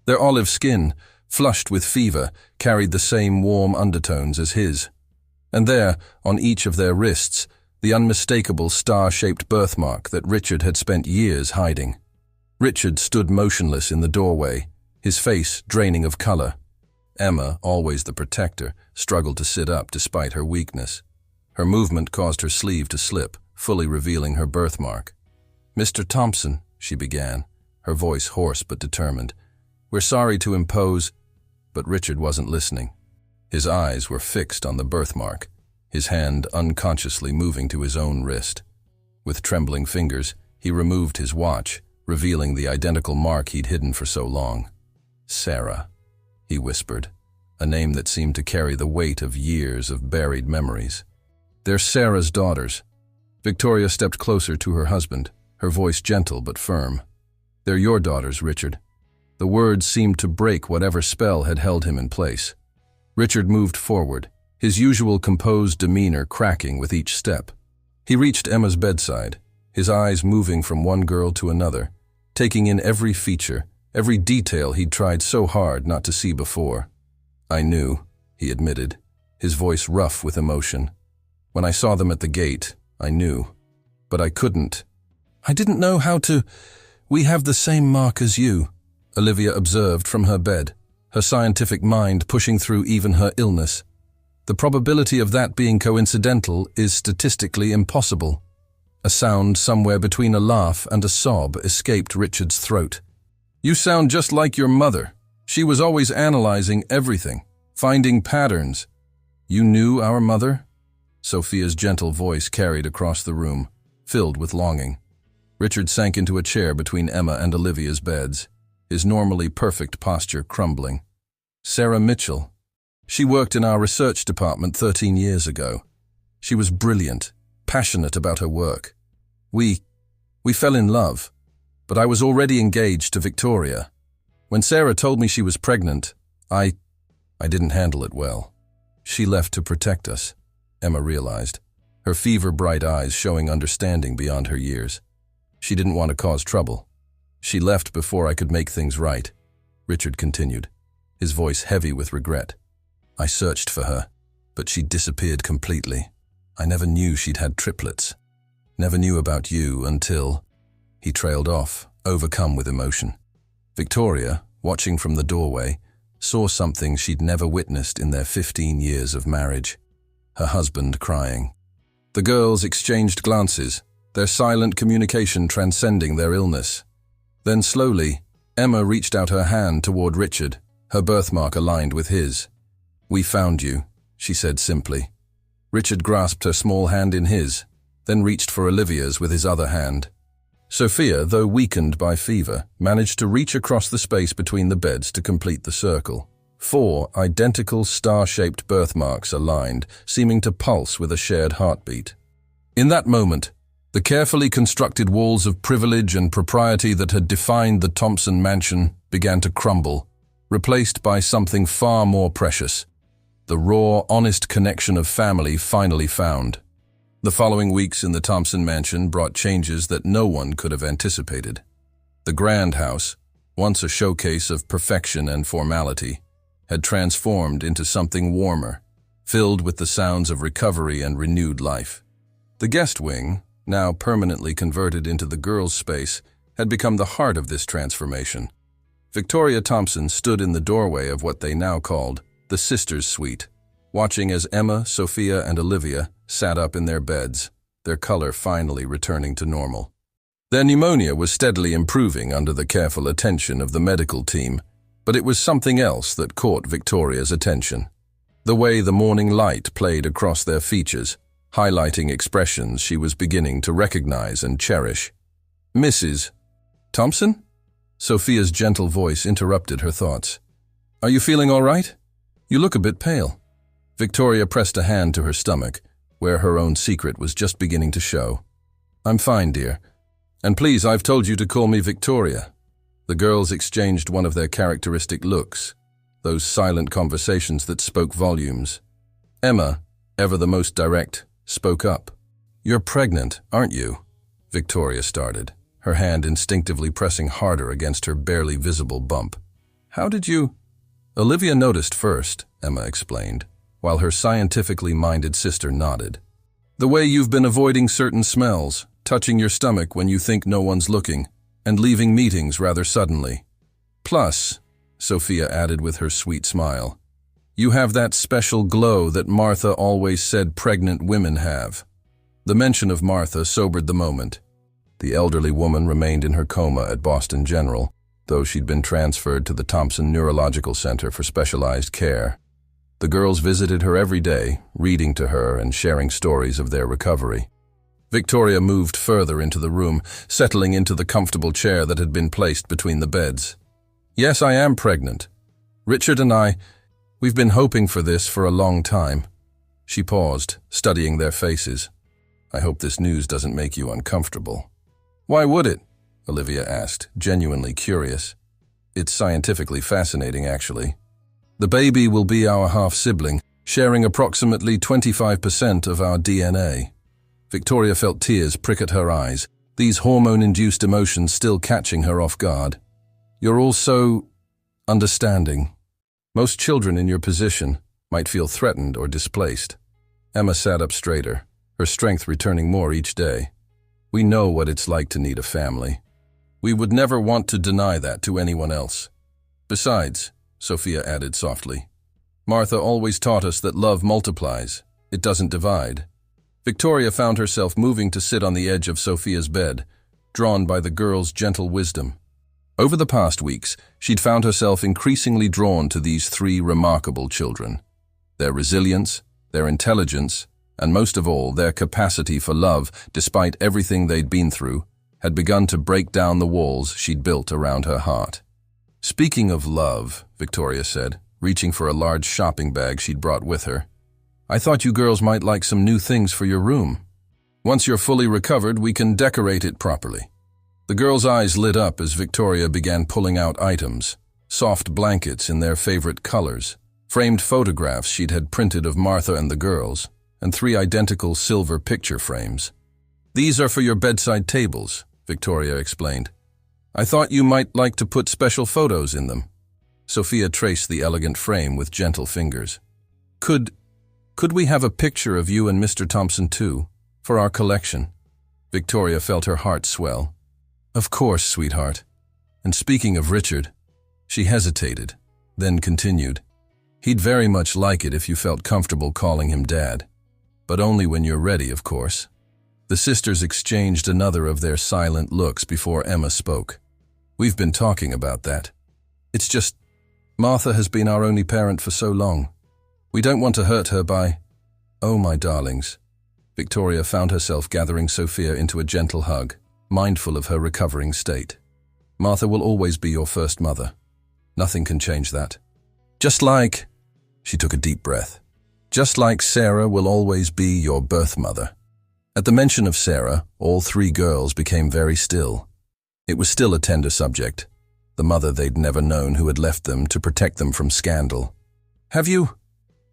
Their olive skin, flushed with fever, carried the same warm undertones as his. And there, on each of their wrists, the unmistakable star-shaped birthmark that Richard had spent years hiding. Richard stood motionless in the doorway, his face draining of color. Emma, always the protector, struggled to sit up despite her weakness. Her movement caused her sleeve to slip, fully revealing her birthmark. "Mr. Thompson," she began, her voice hoarse but determined, "we're sorry to impose, but Richard wasn't listening. His eyes were fixed on the birthmark, his hand unconsciously moving to his own wrist. With trembling fingers, he removed his watch, revealing the identical mark he'd hidden for so long. Sarah, he whispered, a name that seemed to carry the weight of years of buried memories. They're Sarah's daughters. Victoria stepped closer to her husband, her voice gentle but firm. They're your daughters, Richard. The words seemed to break whatever spell had held him in place. Richard moved forward, his usual composed demeanor cracking with each step. He reached Emma's bedside, his eyes moving from one girl to another, taking in every feature, every detail he'd tried so hard not to see before. I knew, he admitted, his voice rough with emotion. When I saw them at the gate, I knew. But I couldn't. I didn't know how to... We have the same mark as you, Olivia observed from her bed, her scientific mind pushing through even her illness. The probability of that being coincidental is statistically impossible. A sound somewhere between a laugh and a sob escaped Richard's throat. You sound just like your mother. She was always analyzing everything, finding patterns. You knew our mother? Sophia's gentle voice carried across the room, filled with longing. Richard sank into a chair between Emma and Olivia's beds, his normally perfect posture crumbling. Sarah Mitchell. She worked in our research department 13 years ago. She was brilliant, passionate about her work. We fell in love, but I was already engaged to Victoria. When Sarah told me she was pregnant, I didn't handle it well. She left to protect us, Emma realized, her fever-bright eyes showing understanding beyond her years. She didn't want to cause trouble. She left before I could make things right, Richard continued, his voice heavy with regret. I searched for her, but she disappeared completely. I never knew she'd had triplets. Never knew about you until... He trailed off, overcome with emotion. Victoria, watching from the doorway, saw something she'd never witnessed in their 15 years of marriage. Her husband crying. The girls exchanged glances, their silent communication transcending their illness. Then slowly, Emma reached out her hand toward Richard, her birthmark aligned with his. We found you, she said simply. Richard grasped her small hand in his, then reached for Olivia's with his other hand. Sophia, though weakened by fever, managed to reach across the space between the beds to complete the circle. 4 identical star-shaped birthmarks aligned, seeming to pulse with a shared heartbeat. In that moment, the carefully constructed walls of privilege and propriety that had defined the Thompson mansion began to crumble, replaced by something far more precious. The raw, honest connection of family finally found. The following weeks in the Thompson mansion brought changes that no one could have anticipated. The grand house, once a showcase of perfection and formality, had transformed into something warmer, filled with the sounds of recovery and renewed life. The guest wing, now permanently converted into the girls' space, had become the heart of this transformation. Victoria Thompson stood in the doorway of what they now called the Sisters' Suite, watching as Emma, Sophia, and Olivia sat up in their beds, their color finally returning to normal. Their pneumonia was steadily improving under the careful attention of the medical team, but it was something else that caught Victoria's attention. The way the morning light played across their features, highlighting expressions she was beginning to recognize and cherish. Mrs. Thompson? Sophia's gentle voice interrupted her thoughts. Are you feeling all right? You look a bit pale. Victoria pressed a hand to her stomach, where her own secret was just beginning to show. I'm fine, dear. And please, I've told you to call me Victoria. The girls exchanged one of their characteristic looks, those silent conversations that spoke volumes. Emma, ever the most direct, spoke up. You're pregnant, aren't you? Victoria started, her hand instinctively pressing harder against her barely visible bump. How did you... Olivia noticed first, Emma explained, while her scientifically minded sister nodded. The way you've been avoiding certain smells, touching your stomach when you think no one's looking, and leaving meetings rather suddenly. Plus, Sophia added with her sweet smile, you have that special glow that Martha always said pregnant women have. The mention of Martha sobered the moment. The elderly woman remained in her coma at Boston General, though she'd been transferred to the Thompson Neurological Center for specialized care. The girls visited her every day, reading to her and sharing stories of their recovery. Victoria moved further into the room, settling into the comfortable chair that had been placed between the beds. "Yes, I am pregnant. Richard and we've been hoping for this for a long time." She paused, studying their faces. "I hope this news doesn't make you uncomfortable." "Why would it?" Olivia asked, genuinely curious. "It's scientifically fascinating, actually. The baby will be our half-sibling, sharing approximately 25% of our DNA. Victoria felt tears prick at her eyes, these hormone-induced emotions still catching her off guard. "You're all so understanding. Most children in your position might feel threatened or displaced." Emma sat up straighter, her strength returning more each day. "We know what it's like to need a family. We would never want to deny that to anyone else. Besides," Sophia added softly, "Martha always taught us that love multiplies, it doesn't divide." Victoria found herself moving to sit on the edge of Sophia's bed, drawn by the girl's gentle wisdom. Over the past weeks, she'd found herself increasingly drawn to these three remarkable children. Their resilience, their intelligence, and most of all, their capacity for love, despite everything they'd been through, had begun to break down the walls she'd built around her heart. "Speaking of love," Victoria said, reaching for a large shopping bag she'd brought with her, "I thought you girls might like some new things for your room. Once you're fully recovered, we can decorate it properly." The girls' eyes lit up as Victoria began pulling out items, soft blankets in their favorite colors, framed photographs she'd had printed of Martha and the girls, and 3 identical silver picture frames. "These are for your bedside tables," Victoria explained. "I thought you might like to put special photos in them." Sophia traced the elegant frame with gentle fingers. Could we have a picture of you and Mr. Thompson too, for our collection?" Victoria felt her heart swell. "Of course, sweetheart. And speaking of Richard," she hesitated, then continued, "he'd very much like it if you felt comfortable calling him Dad. But only when you're ready, of course." The sisters exchanged another of their silent looks before Emma spoke. "We've been talking about that. It's just, Martha has been our only parent for so long. We don't want to hurt her by—" "Oh, my darlings." Victoria found herself gathering Sophia into a gentle hug, mindful of her recovering state. "Martha will always be your first mother. Nothing can change that. Just like—" she took a deep breath, "just like Sarah will always be your birth mother." At the mention of Sarah, all 3 girls became very still. It was still a tender subject, the mother they'd never known who had left them to protect them from scandal. "Have you—"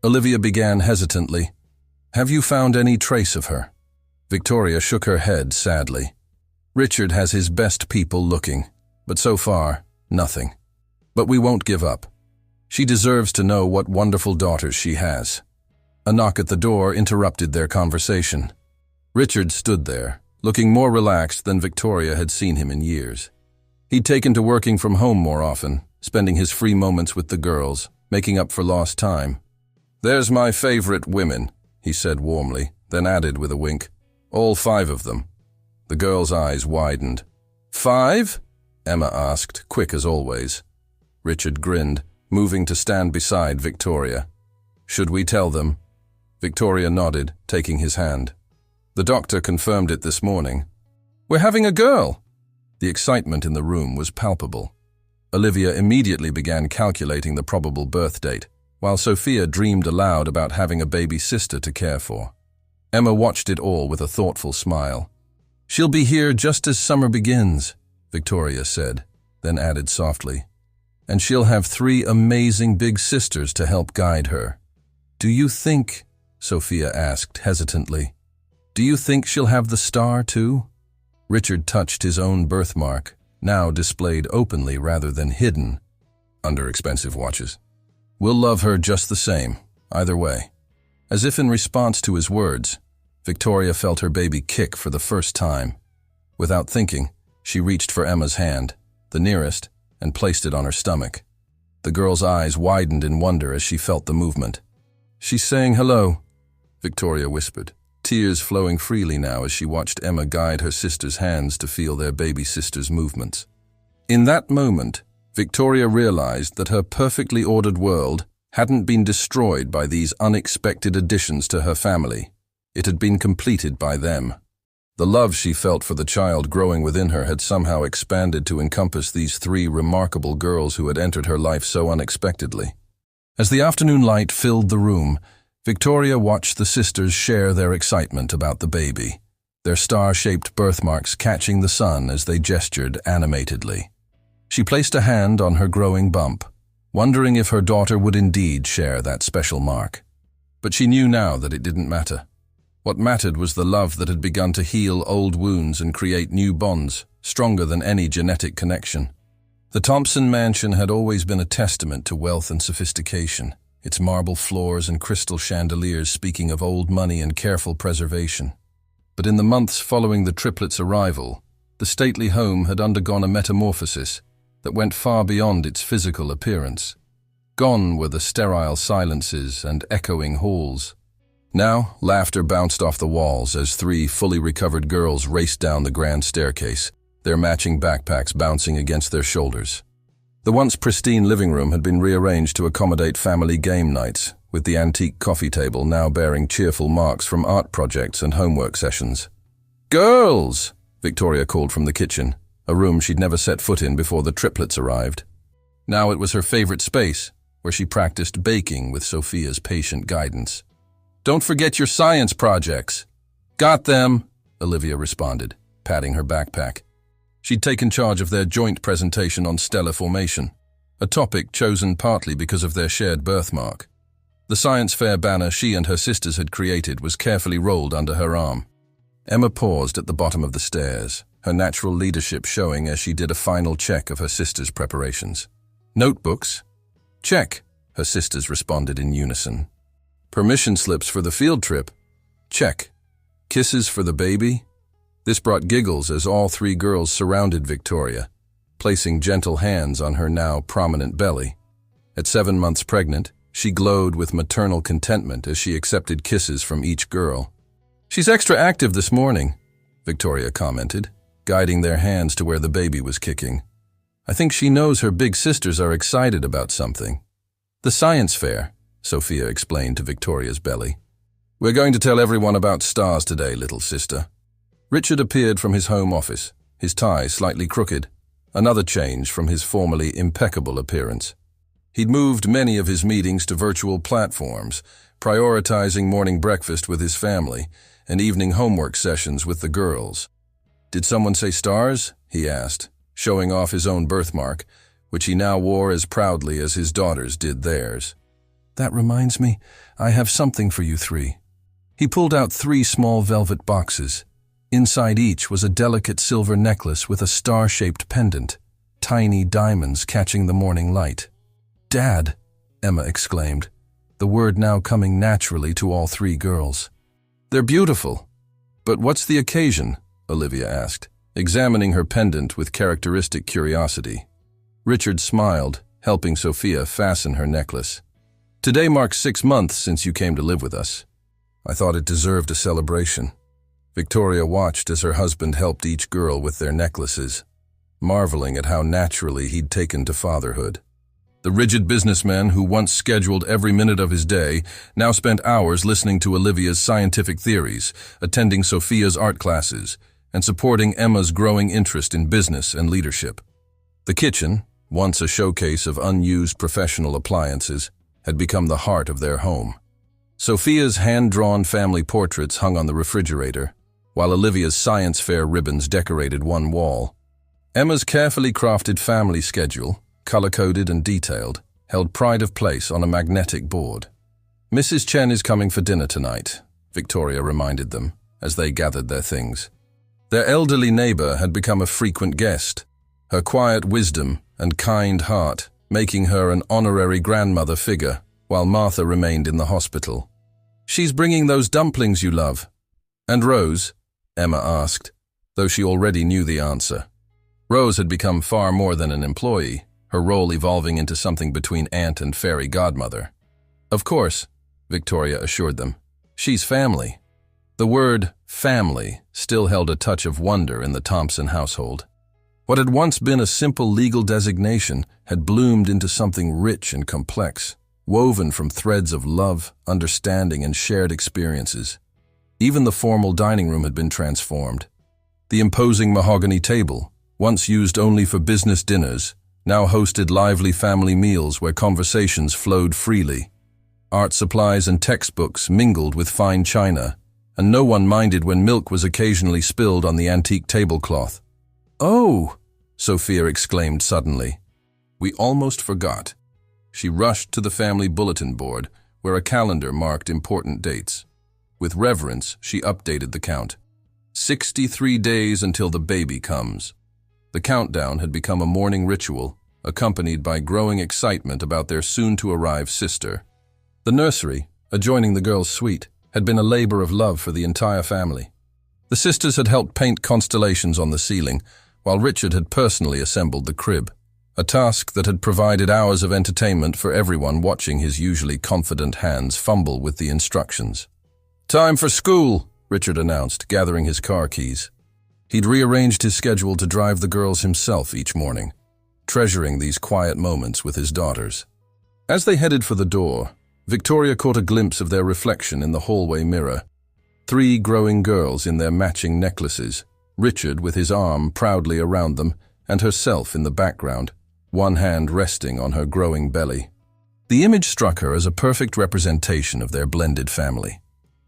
Olivia began hesitantly. "Have you found any trace of her?" Victoria shook her head sadly. "Richard has his best people looking, but so far, nothing. But we won't give up. She deserves to know what wonderful daughters she has." A knock at the door interrupted their conversation. Richard stood there, looking more relaxed than Victoria had seen him in years. He'd taken to working from home more often, spending his free moments with the girls, making up for lost time. "There's my favorite women," he said warmly, then added with a wink, "all 5 of them." The girls' eyes widened. "5?" Emma asked, quick as always. Richard grinned, moving to stand beside Victoria. "Should we tell them?" Victoria nodded, taking his hand. "The doctor confirmed it this morning." "We're having a girl!" The excitement in the room was palpable. Olivia immediately began calculating the probable birth date, while Sophia dreamed aloud about having a baby sister to care for. Emma watched it all with a thoughtful smile. "She'll be here just as summer begins," Victoria said, then added softly, "and she'll have 3 amazing big sisters to help guide her." "Do you think," Sophia asked hesitantly, "do you think she'll have the star too?" Richard touched his own birthmark, now displayed openly rather than hidden under expensive watches. "We'll love her just the same, either way." As if in response to his words, Victoria felt her baby kick for the first time. Without thinking, she reached for Emma's hand, the nearest, and placed it on her stomach. The girl's eyes widened in wonder as she felt the movement. "She's saying hello," Victoria whispered, tears flowing freely now as she watched Emma guide her sister's hands to feel their baby sister's movements. In that moment, Victoria realized that her perfectly ordered world hadn't been destroyed by these unexpected additions to her family. It had been completed by them. The love she felt for the child growing within her had somehow expanded to encompass these three remarkable girls who had entered her life so unexpectedly. As the afternoon light filled the room, Victoria watched the sisters share their excitement about the baby, their star-shaped birthmarks catching the sun as they gestured animatedly. She placed a hand on her growing bump, wondering if her daughter would indeed share that special mark. But she knew now that it didn't matter. What mattered was the love that had begun to heal old wounds and create new bonds, stronger than any genetic connection. The Thompson mansion had always been a testament to wealth and sophistication, its marble floors and crystal chandeliers speaking of old money and careful preservation. But in the months following the triplets' arrival, the stately home had undergone a metamorphosis that went far beyond its physical appearance. Gone were the sterile silences and echoing halls. Now, laughter bounced off the walls as three fully recovered girls raced down the grand staircase, their matching backpacks bouncing against their shoulders. The once pristine living room had been rearranged to accommodate family game nights, with the antique coffee table now bearing cheerful marks from art projects and homework sessions. "Girls!" Victoria called from the kitchen, a room she'd never set foot in before the triplets arrived. Now it was her favorite space, where she practiced baking with Sophia's patient guidance. "Don't forget your science projects." "Got them," Olivia responded, patting her backpack. She'd taken charge of their joint presentation on stellar formation, a topic chosen partly because of their shared birthmark. The science fair banner she and her sisters had created was carefully rolled under her arm. Emma paused at the bottom of the stairs, her natural leadership showing as she did a final check of her sisters' preparations. "Notebooks?" "Check," her sisters responded in unison. "Permission slips for the field trip?" "Check." "Kisses for the baby?" This brought giggles as all three girls surrounded Victoria, placing gentle hands on her now prominent belly. At 7 months pregnant, she glowed with maternal contentment as she accepted kisses from each girl. "She's extra active this morning," Victoria commented, guiding their hands to where the baby was kicking. "I think she knows her big sisters are excited about something." "The science fair," Sophia explained to Victoria's belly. "We're going to tell everyone about stars today, little sister." Richard appeared from his home office, his tie slightly crooked, another change from his formerly impeccable appearance. He'd moved many of his meetings to virtual platforms, prioritizing morning breakfast with his family and evening homework sessions with the girls. "Did someone say stars?" he asked, showing off his own birthmark, which he now wore as proudly as his daughters did theirs. "That reminds me, I have something for you three." He pulled out 3 small velvet boxes. Inside each was a delicate silver necklace with a star-shaped pendant, tiny diamonds catching the morning light. "Dad!" Emma exclaimed, the word now coming naturally to all 3 girls. "They're beautiful." "But what's the occasion?" Olivia asked, examining her pendant with characteristic curiosity. Richard smiled, helping Sophia fasten her necklace. "Today marks 6 months since you came to live with us. I thought it deserved a celebration." Victoria watched as her husband helped each girl with their necklaces, marveling at how naturally he'd taken to fatherhood. The rigid businessman who once scheduled every minute of his day now spent hours listening to Olivia's scientific theories, attending Sophia's art classes, and supporting Emma's growing interest in business and leadership. The kitchen, once a showcase of unused professional appliances, had become the heart of their home. Sophia's hand-drawn family portraits hung on the refrigerator, while Olivia's science fair ribbons decorated one wall. Emma's carefully crafted family schedule, color-coded and detailed, held pride of place on a magnetic board. "Mrs. Chen is coming for dinner tonight," Victoria reminded them, as they gathered their things. Their elderly neighbor had become a frequent guest, her quiet wisdom and kind heart making her an honorary grandmother figure, while Martha remained in the hospital. "She's bringing those dumplings you love." "And Rose?" Emma asked, though she already knew the answer. Rose had become far more than an employee, her role evolving into something between aunt and fairy godmother. "Of course," Victoria assured them. "She's family." The word family still held a touch of wonder in the Thompson household. What had once been a simple legal designation had bloomed into something rich and complex, woven from threads of love, understanding, and shared experiences. Even the formal dining room had been transformed. The imposing mahogany table, once used only for business dinners, now hosted lively family meals where conversations flowed freely. Art supplies and textbooks mingled with fine china, and no one minded when milk was occasionally spilled on the antique tablecloth. "Oh!" Sophia exclaimed suddenly. "We almost forgot." She rushed to the family bulletin board, where a calendar marked important dates. With reverence, she updated the count. 63 days until the baby comes. The countdown had become a morning ritual, accompanied by growing excitement about their soon-to-arrive sister. The nursery, adjoining the girls' suite, had been a labor of love for the entire family. The sisters had helped paint constellations on the ceiling, while Richard had personally assembled the crib, a task that had provided hours of entertainment for everyone watching his usually confident hands fumble with the instructions. "Time for school," Richard announced, gathering his car keys. He'd rearranged his schedule to drive the girls himself each morning, treasuring these quiet moments with his daughters. As they headed for the door, Victoria caught a glimpse of their reflection in the hallway mirror. 3 growing girls in their matching necklaces, Richard with his arm proudly around them, and herself in the background, one hand resting on her growing belly. The image struck her as a perfect representation of their blended family.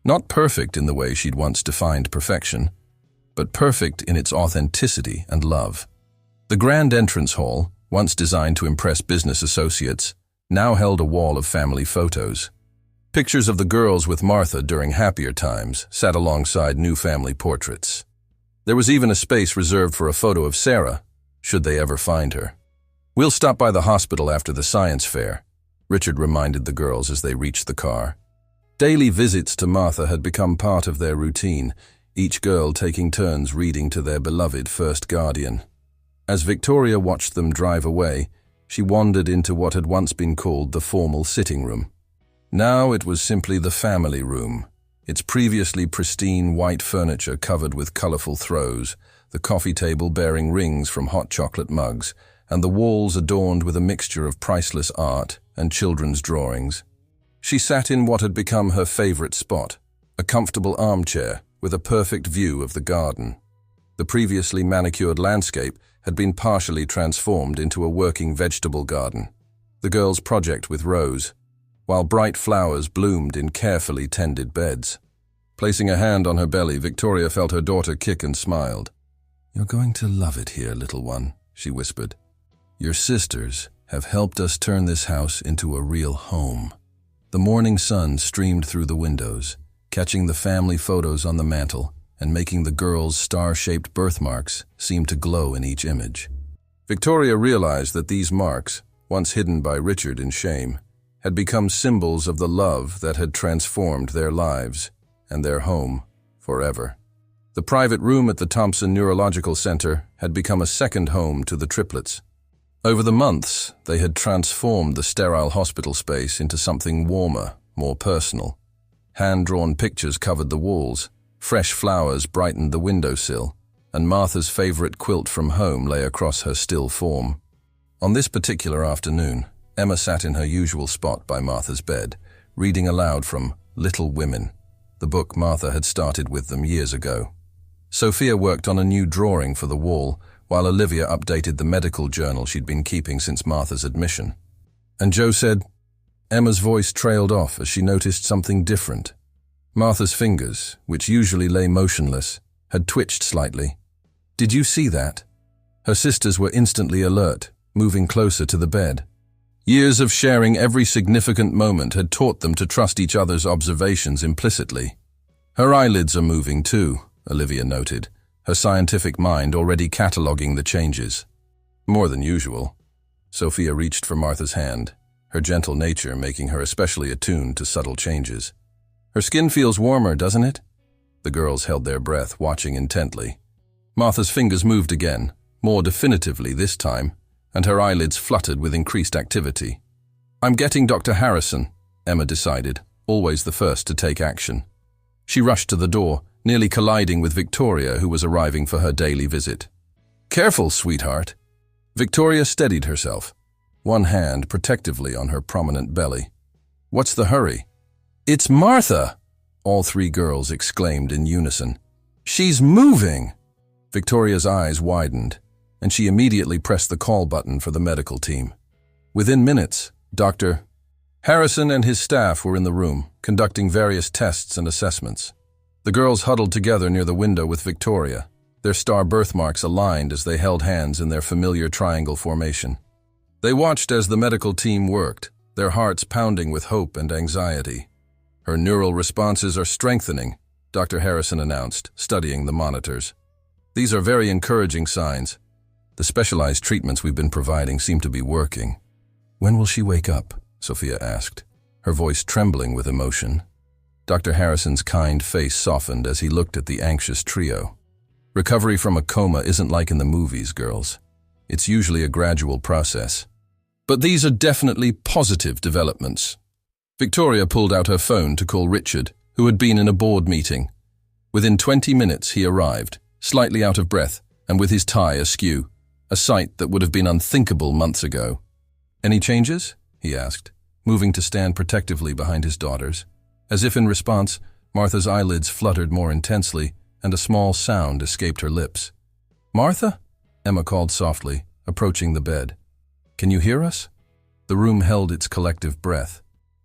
Not perfect in the way she'd once defined perfection, but perfect in its authenticity and love. The grand entrance hall, once designed to impress business associates, now held a wall of family photos. Pictures of the girls with Martha during happier times sat alongside new family portraits. There was even a space reserved for a photo of Sarah, should they ever find her. "We'll stop by the hospital after the science fair," Richard reminded the girls as they reached the car. Daily visits to Martha had become part of their routine, each girl taking turns reading to their beloved first guardian. As Victoria watched them drive away, she wandered into what had once been called the formal sitting room. Now it was simply the family room, its previously pristine white furniture covered with colorful throws, the coffee table bearing rings from hot chocolate mugs, and the walls adorned with a mixture of priceless art and children's drawings. She sat in what had become her favorite spot, a comfortable armchair with a perfect view of the garden. The previously manicured landscape had been partially transformed into a working vegetable garden, the girls' project with Rose, while bright flowers bloomed in carefully tended beds. Placing a hand on her belly, Victoria felt her daughter kick and smiled. "You're going to love it here, little one," she whispered. "Your sisters have helped us turn this house into a real home." The morning sun streamed through the windows, catching the family photos on the mantel and making the girls' star-shaped birthmarks seem to glow in each image. Victoria realized that these marks, once hidden by Richard in shame, had become symbols of the love that had transformed their lives and their home forever. The private room at the Thompson Neurological Center had become a second home to the triplets. Over the months, they had transformed the sterile hospital space into something warmer, more personal. Hand-drawn pictures covered the walls, fresh flowers brightened the windowsill, and Martha's favorite quilt from home lay across her still form. On this particular afternoon, Emma sat in her usual spot by Martha's bed, reading aloud from Little Women, the book Martha had started with them years ago. Sophia worked on a new drawing for the wall, while Olivia updated the medical journal she'd been keeping since Martha's admission. And Joe said, Emma's voice trailed off as she noticed something different. Martha's fingers, which usually lay motionless, had twitched slightly. "Did you see that?" Her sisters were instantly alert, moving closer to the bed. Years of sharing every significant moment had taught them to trust each other's observations implicitly. "Her eyelids are moving too," Olivia noted, her scientific mind already cataloging the changes. "More than usual." Sophia reached for Martha's hand, her gentle nature making her especially attuned to subtle changes. "Her skin feels warmer, doesn't it?" The girls held their breath, watching intently. Martha's fingers moved again, more definitively this time, and her eyelids fluttered with increased activity. "I'm getting Dr. Harrison," Emma decided, always the first to take action. She rushed to the door, nearly colliding with Victoria, who was arriving for her daily visit. Careful, sweetheart. Victoria steadied herself, one hand protectively on her prominent belly. What's the hurry? It's Martha! All three girls exclaimed in unison. She's moving! Victoria's eyes widened, and she immediately pressed the call button for the medical team. Within minutes, Dr. Harrison and his staff were in the room, conducting various tests and assessments. The girls huddled together near the window with Victoria, their star birthmarks aligned as they held hands in their familiar triangle formation. They watched as the medical team worked, their hearts pounding with hope and anxiety. Her neural responses are strengthening, Dr. Harrison announced, studying the monitors. These are very encouraging signs. The specialized treatments we've been providing seem to be working. When will she wake up? Sophia asked, her voice trembling with emotion. Dr. Harrison's kind face softened as he looked at the anxious trio. Recovery from a coma isn't like in the movies, girls. It's usually a gradual process. But these are definitely positive developments. Victoria pulled out her phone to call Richard, who had been in a board meeting. Within 20 minutes he arrived, slightly out of breath and with his tie askew, a sight that would have been unthinkable months ago. Any changes? He asked, moving to stand protectively behind his daughters. As if in response, Martha's eyelids fluttered more intensely and a small sound escaped her lips. Martha? Emma called softly, approaching the bed. Can you hear us? The room held its collective breath.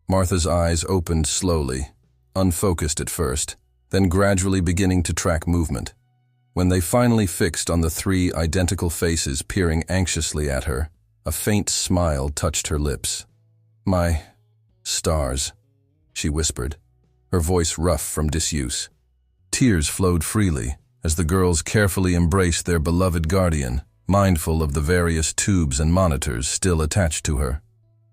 Martha's eyes opened slowly, unfocused at first, then gradually beginning to track movement. When they finally fixed on the three identical faces peering anxiously at her, a faint smile touched her lips. My stars, she whispered, her voice rough from disuse. Tears flowed freely as the girls carefully embraced their beloved guardian, mindful of the various tubes and monitors still attached to her.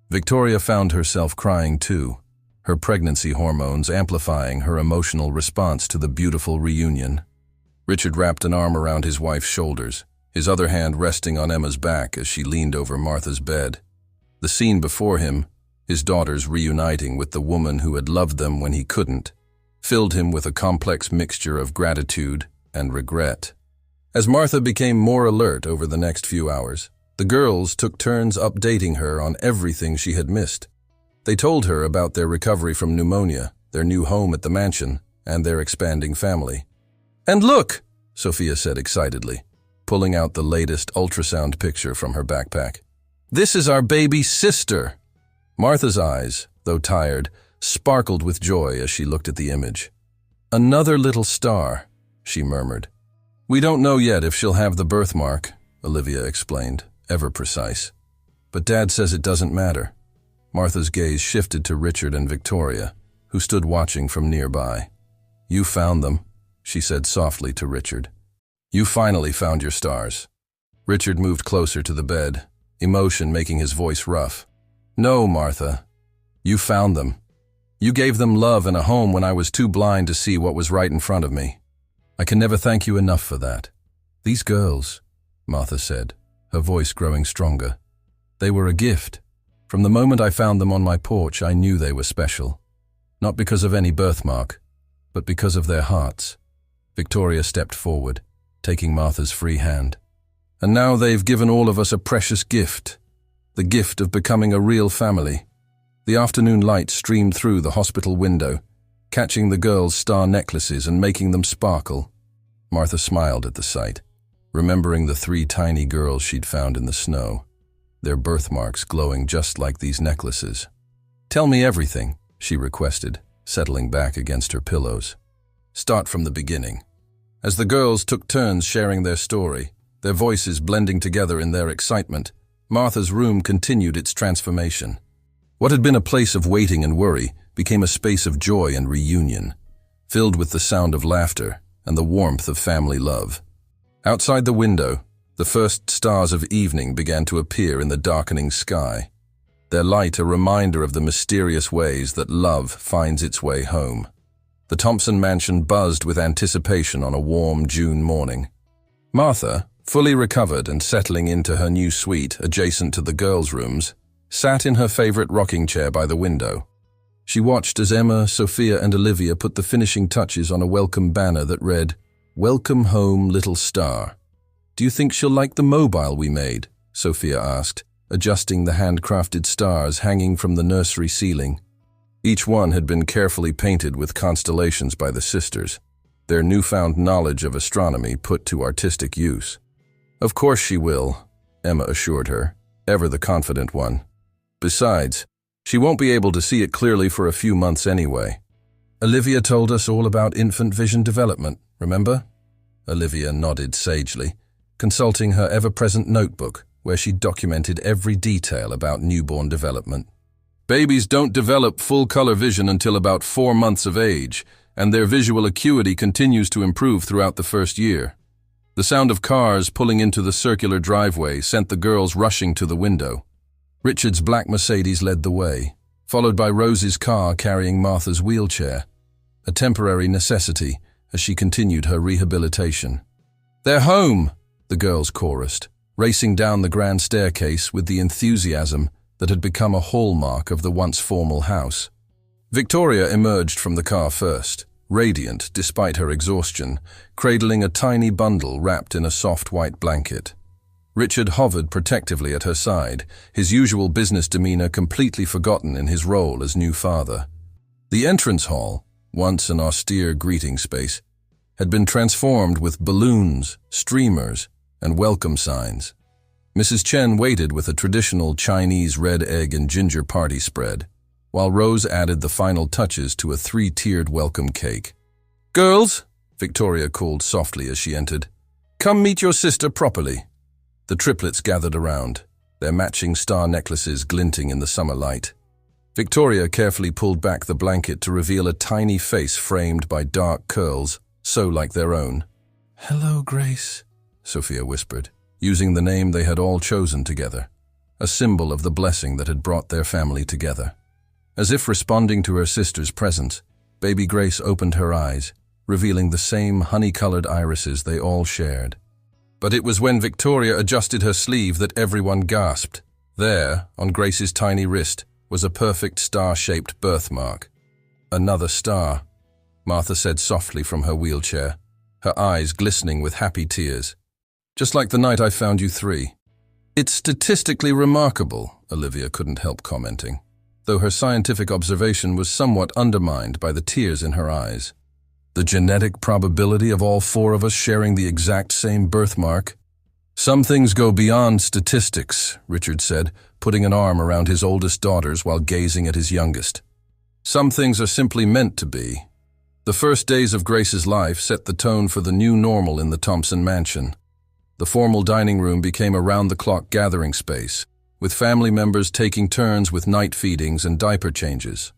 Victoria found herself crying too, her pregnancy hormones amplifying her emotional response to the beautiful reunion. Richard wrapped an arm around his wife's shoulders, his other hand resting on Emma's back as she leaned over Martha's bed. The scene before him, his daughters reuniting with the woman who had loved them when he couldn't, filled him with a complex mixture of gratitude and regret. As Martha became more alert over the next few hours, the girls took turns updating her on everything she had missed. They told her about their recovery from pneumonia, their new home at the mansion, and their expanding family. And look, Sophia said excitedly, pulling out the latest ultrasound picture from her backpack. This is our baby sister. Martha's eyes, though tired, sparkled with joy as she looked at the image. Another little star, she murmured. We don't know yet if she'll have the birthmark, Olivia explained, ever precise. But Dad says it doesn't matter. Martha's gaze shifted to Richard and Victoria, who stood watching from nearby. You found them, she said softly to Richard. You finally found your stars. Richard moved closer to the bed, emotion making his voice rough. No, Martha. You found them. You gave them love and a home when I was too blind to see what was right in front of me. I can never thank you enough for that. These girls, Martha said, her voice growing stronger. They were a gift. From the moment I found them on my porch, I knew they were special. Not because of any birthmark, but because of their hearts. Victoria stepped forward, taking Martha's free hand. And now they've given all of us a precious gift. The gift of becoming a real family. The afternoon light streamed through the hospital window, catching the girls' star necklaces and making them sparkle. Martha smiled at the sight, remembering the three tiny girls she'd found in the snow, their birthmarks glowing just like these necklaces. Tell me everything, she requested, settling back against her pillows. Start from the beginning. As the girls took turns sharing their story, their voices blending together in their excitement, Martha's room continued its transformation. What had been a place of waiting and worry became a space of joy and reunion, filled with the sound of laughter and the warmth of family love. Outside the window, the first stars of evening began to appear in the darkening sky, their light a reminder of the mysterious ways that love finds its way home. The Thompson mansion buzzed with anticipation on a warm June morning. Martha, fully recovered and settling into her new suite adjacent to the girls' rooms, sat in her favorite rocking chair by the window. She watched as Emma, Sophia, and Olivia put the finishing touches on a welcome banner that read, "Welcome home, little star." Do you think she'll like the mobile we made? Sophia asked, adjusting the handcrafted stars hanging from the nursery ceiling. Each one had been carefully painted with constellations by the sisters, their newfound knowledge of astronomy put to artistic use. Of course she will, Emma assured her, ever the confident one. Besides, she won't be able to see it clearly for a few months anyway. Olivia told us all about infant vision development, remember? Olivia nodded sagely, consulting her ever-present notebook, where she documented every detail about newborn development. Babies don't develop full-color vision until about 4 months of age, and their visual acuity continues to improve throughout the first year. The sound of cars pulling into the circular driveway sent the girls rushing to the window. Richard's black Mercedes led the way, followed by Rose's car carrying Martha's wheelchair, a temporary necessity as she continued her rehabilitation. "They're home!" the girls chorused, racing down the grand staircase with the enthusiasm that had become a hallmark of the once formal house. Victoria emerged from the car first, radiant despite her exhaustion, cradling a tiny bundle wrapped in a soft white blanket. Richard hovered protectively at her side, his usual business demeanor completely forgotten in his role as new father. The entrance hall, once an austere greeting space, had been transformed with balloons, streamers, and welcome signs. Mrs. Chen waited with a traditional Chinese red egg and ginger party spread, while Rose added the final touches to a 3-tiered welcome cake. "Girls," Victoria called softly as she entered, "come meet your sister properly." The triplets gathered around, their matching star necklaces glinting in the summer light. Victoria carefully pulled back the blanket to reveal a tiny face framed by dark curls, so like their own. "Hello, Grace," Sophia whispered, using the name they had all chosen together, a symbol of the blessing that had brought their family together. As if responding to her sister's presence, baby Grace opened her eyes, revealing the same honey-colored irises they all shared. But it was when Victoria adjusted her sleeve that everyone gasped. There, on Grace's tiny wrist, was a perfect star-shaped birthmark. "Another star," Martha said softly from her wheelchair, her eyes glistening with happy tears. "Just like the night I found you 3. "It's statistically remarkable," Olivia couldn't help commenting, though her scientific observation was somewhat undermined by the tears in her eyes. "The genetic probability of all 4 of us sharing the exact same birthmark." "Some things go beyond statistics," Richard said, putting an arm around his oldest daughters while gazing at his youngest. "Some things are simply meant to be." The first days of Grace's life set the tone for the new normal in the Thompson mansion. The formal dining room became a round-the-clock gathering space, with family members taking turns with night feedings and diaper changes.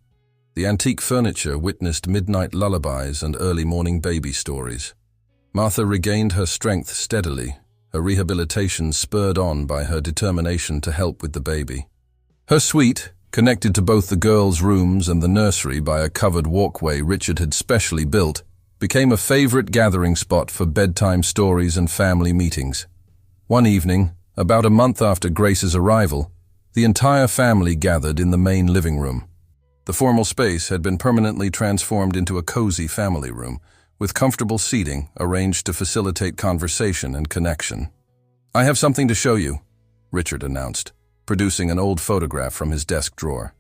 The antique furniture witnessed midnight lullabies and early morning baby stories. Martha regained her strength steadily, her rehabilitation spurred on by her determination to help with the baby. Her suite, connected to both the girls' rooms and the nursery by a covered walkway Richard had specially built, became a favorite gathering spot for bedtime stories and family meetings. One evening, about a month after Grace's arrival, the entire family gathered in the main living room. The formal space had been permanently transformed into a cozy family room, with comfortable seating arranged to facilitate conversation and connection. "I have something to show you," Richard announced, producing an old photograph from his desk drawer.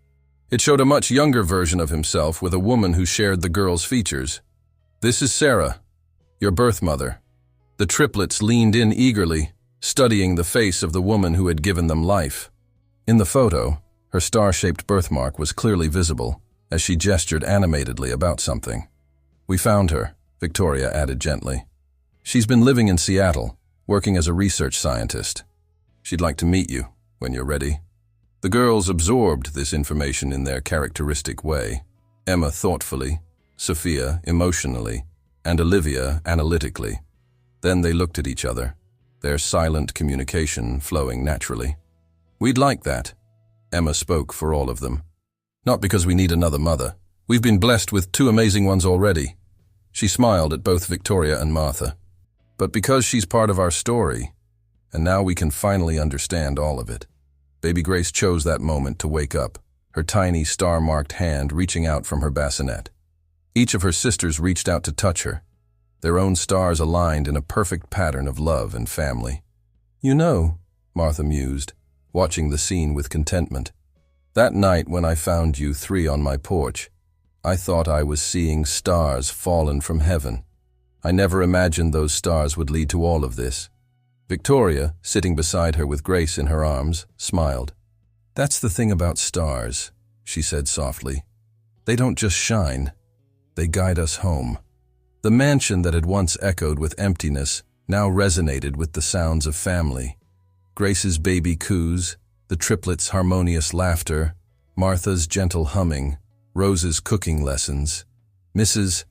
It showed a much younger version of himself with a woman who shared the girl's features. "This is Sarah, your birth mother." The triplets leaned in eagerly, studying the face of the woman who had given them life. In the photo, her star-shaped birthmark was clearly visible as she gestured animatedly about something. "We found her," Victoria added gently. "She's been living in Seattle, working as a research scientist. She'd like to meet you when you're ready." The girls absorbed this information in their characteristic way, Emma thoughtfully, Sophia emotionally, and Olivia analytically. Then they looked at each other, their silent communication flowing naturally. "We'd like that," Emma spoke for all of them. "Not because we need another mother. We've been blessed with 2 amazing ones already." She smiled at both Victoria and Martha. "But because she's part of our story, and now we can finally understand all of it." Baby Grace chose that moment to wake up, her tiny star-marked hand reaching out from her bassinet. Each of her sisters reached out to touch her. their own stars aligned in a perfect pattern of love and family. "You know," Martha mused, watching the scene with contentment, "that night when I found you three on my porch, I thought I was seeing stars fallen from heaven. I never imagined those stars would lead to all of this." Victoria, sitting beside her with Grace in her arms, smiled. "That's the thing about stars," she said softly. "They don't just shine, they guide us home." The mansion that had once echoed with emptiness now resonated with the sounds of family. Grace's baby coos, the triplets' harmonious laughter, Martha's gentle humming, Rose's cooking lessons, Mrs.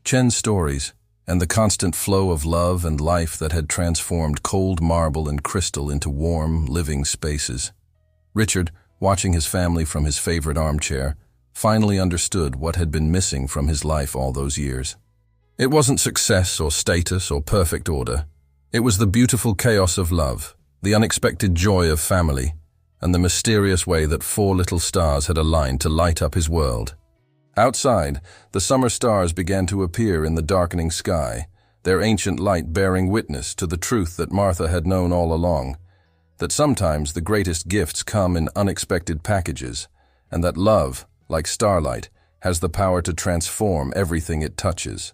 Chen's stories, and the constant flow of love and life that had transformed cold marble and crystal into warm, living spaces. Richard, watching his family from his favorite armchair, finally understood what had been missing from his life all those years. It wasn't success or status or perfect order. It was the beautiful chaos of love, the unexpected joy of family, and the mysterious way that four little stars had aligned to light up his world. Outside, the summer stars began to appear in the darkening sky, their ancient light bearing witness to the truth that Martha had known all along, that sometimes the greatest gifts come in unexpected packages, and that love, like starlight, has the power to transform everything it touches.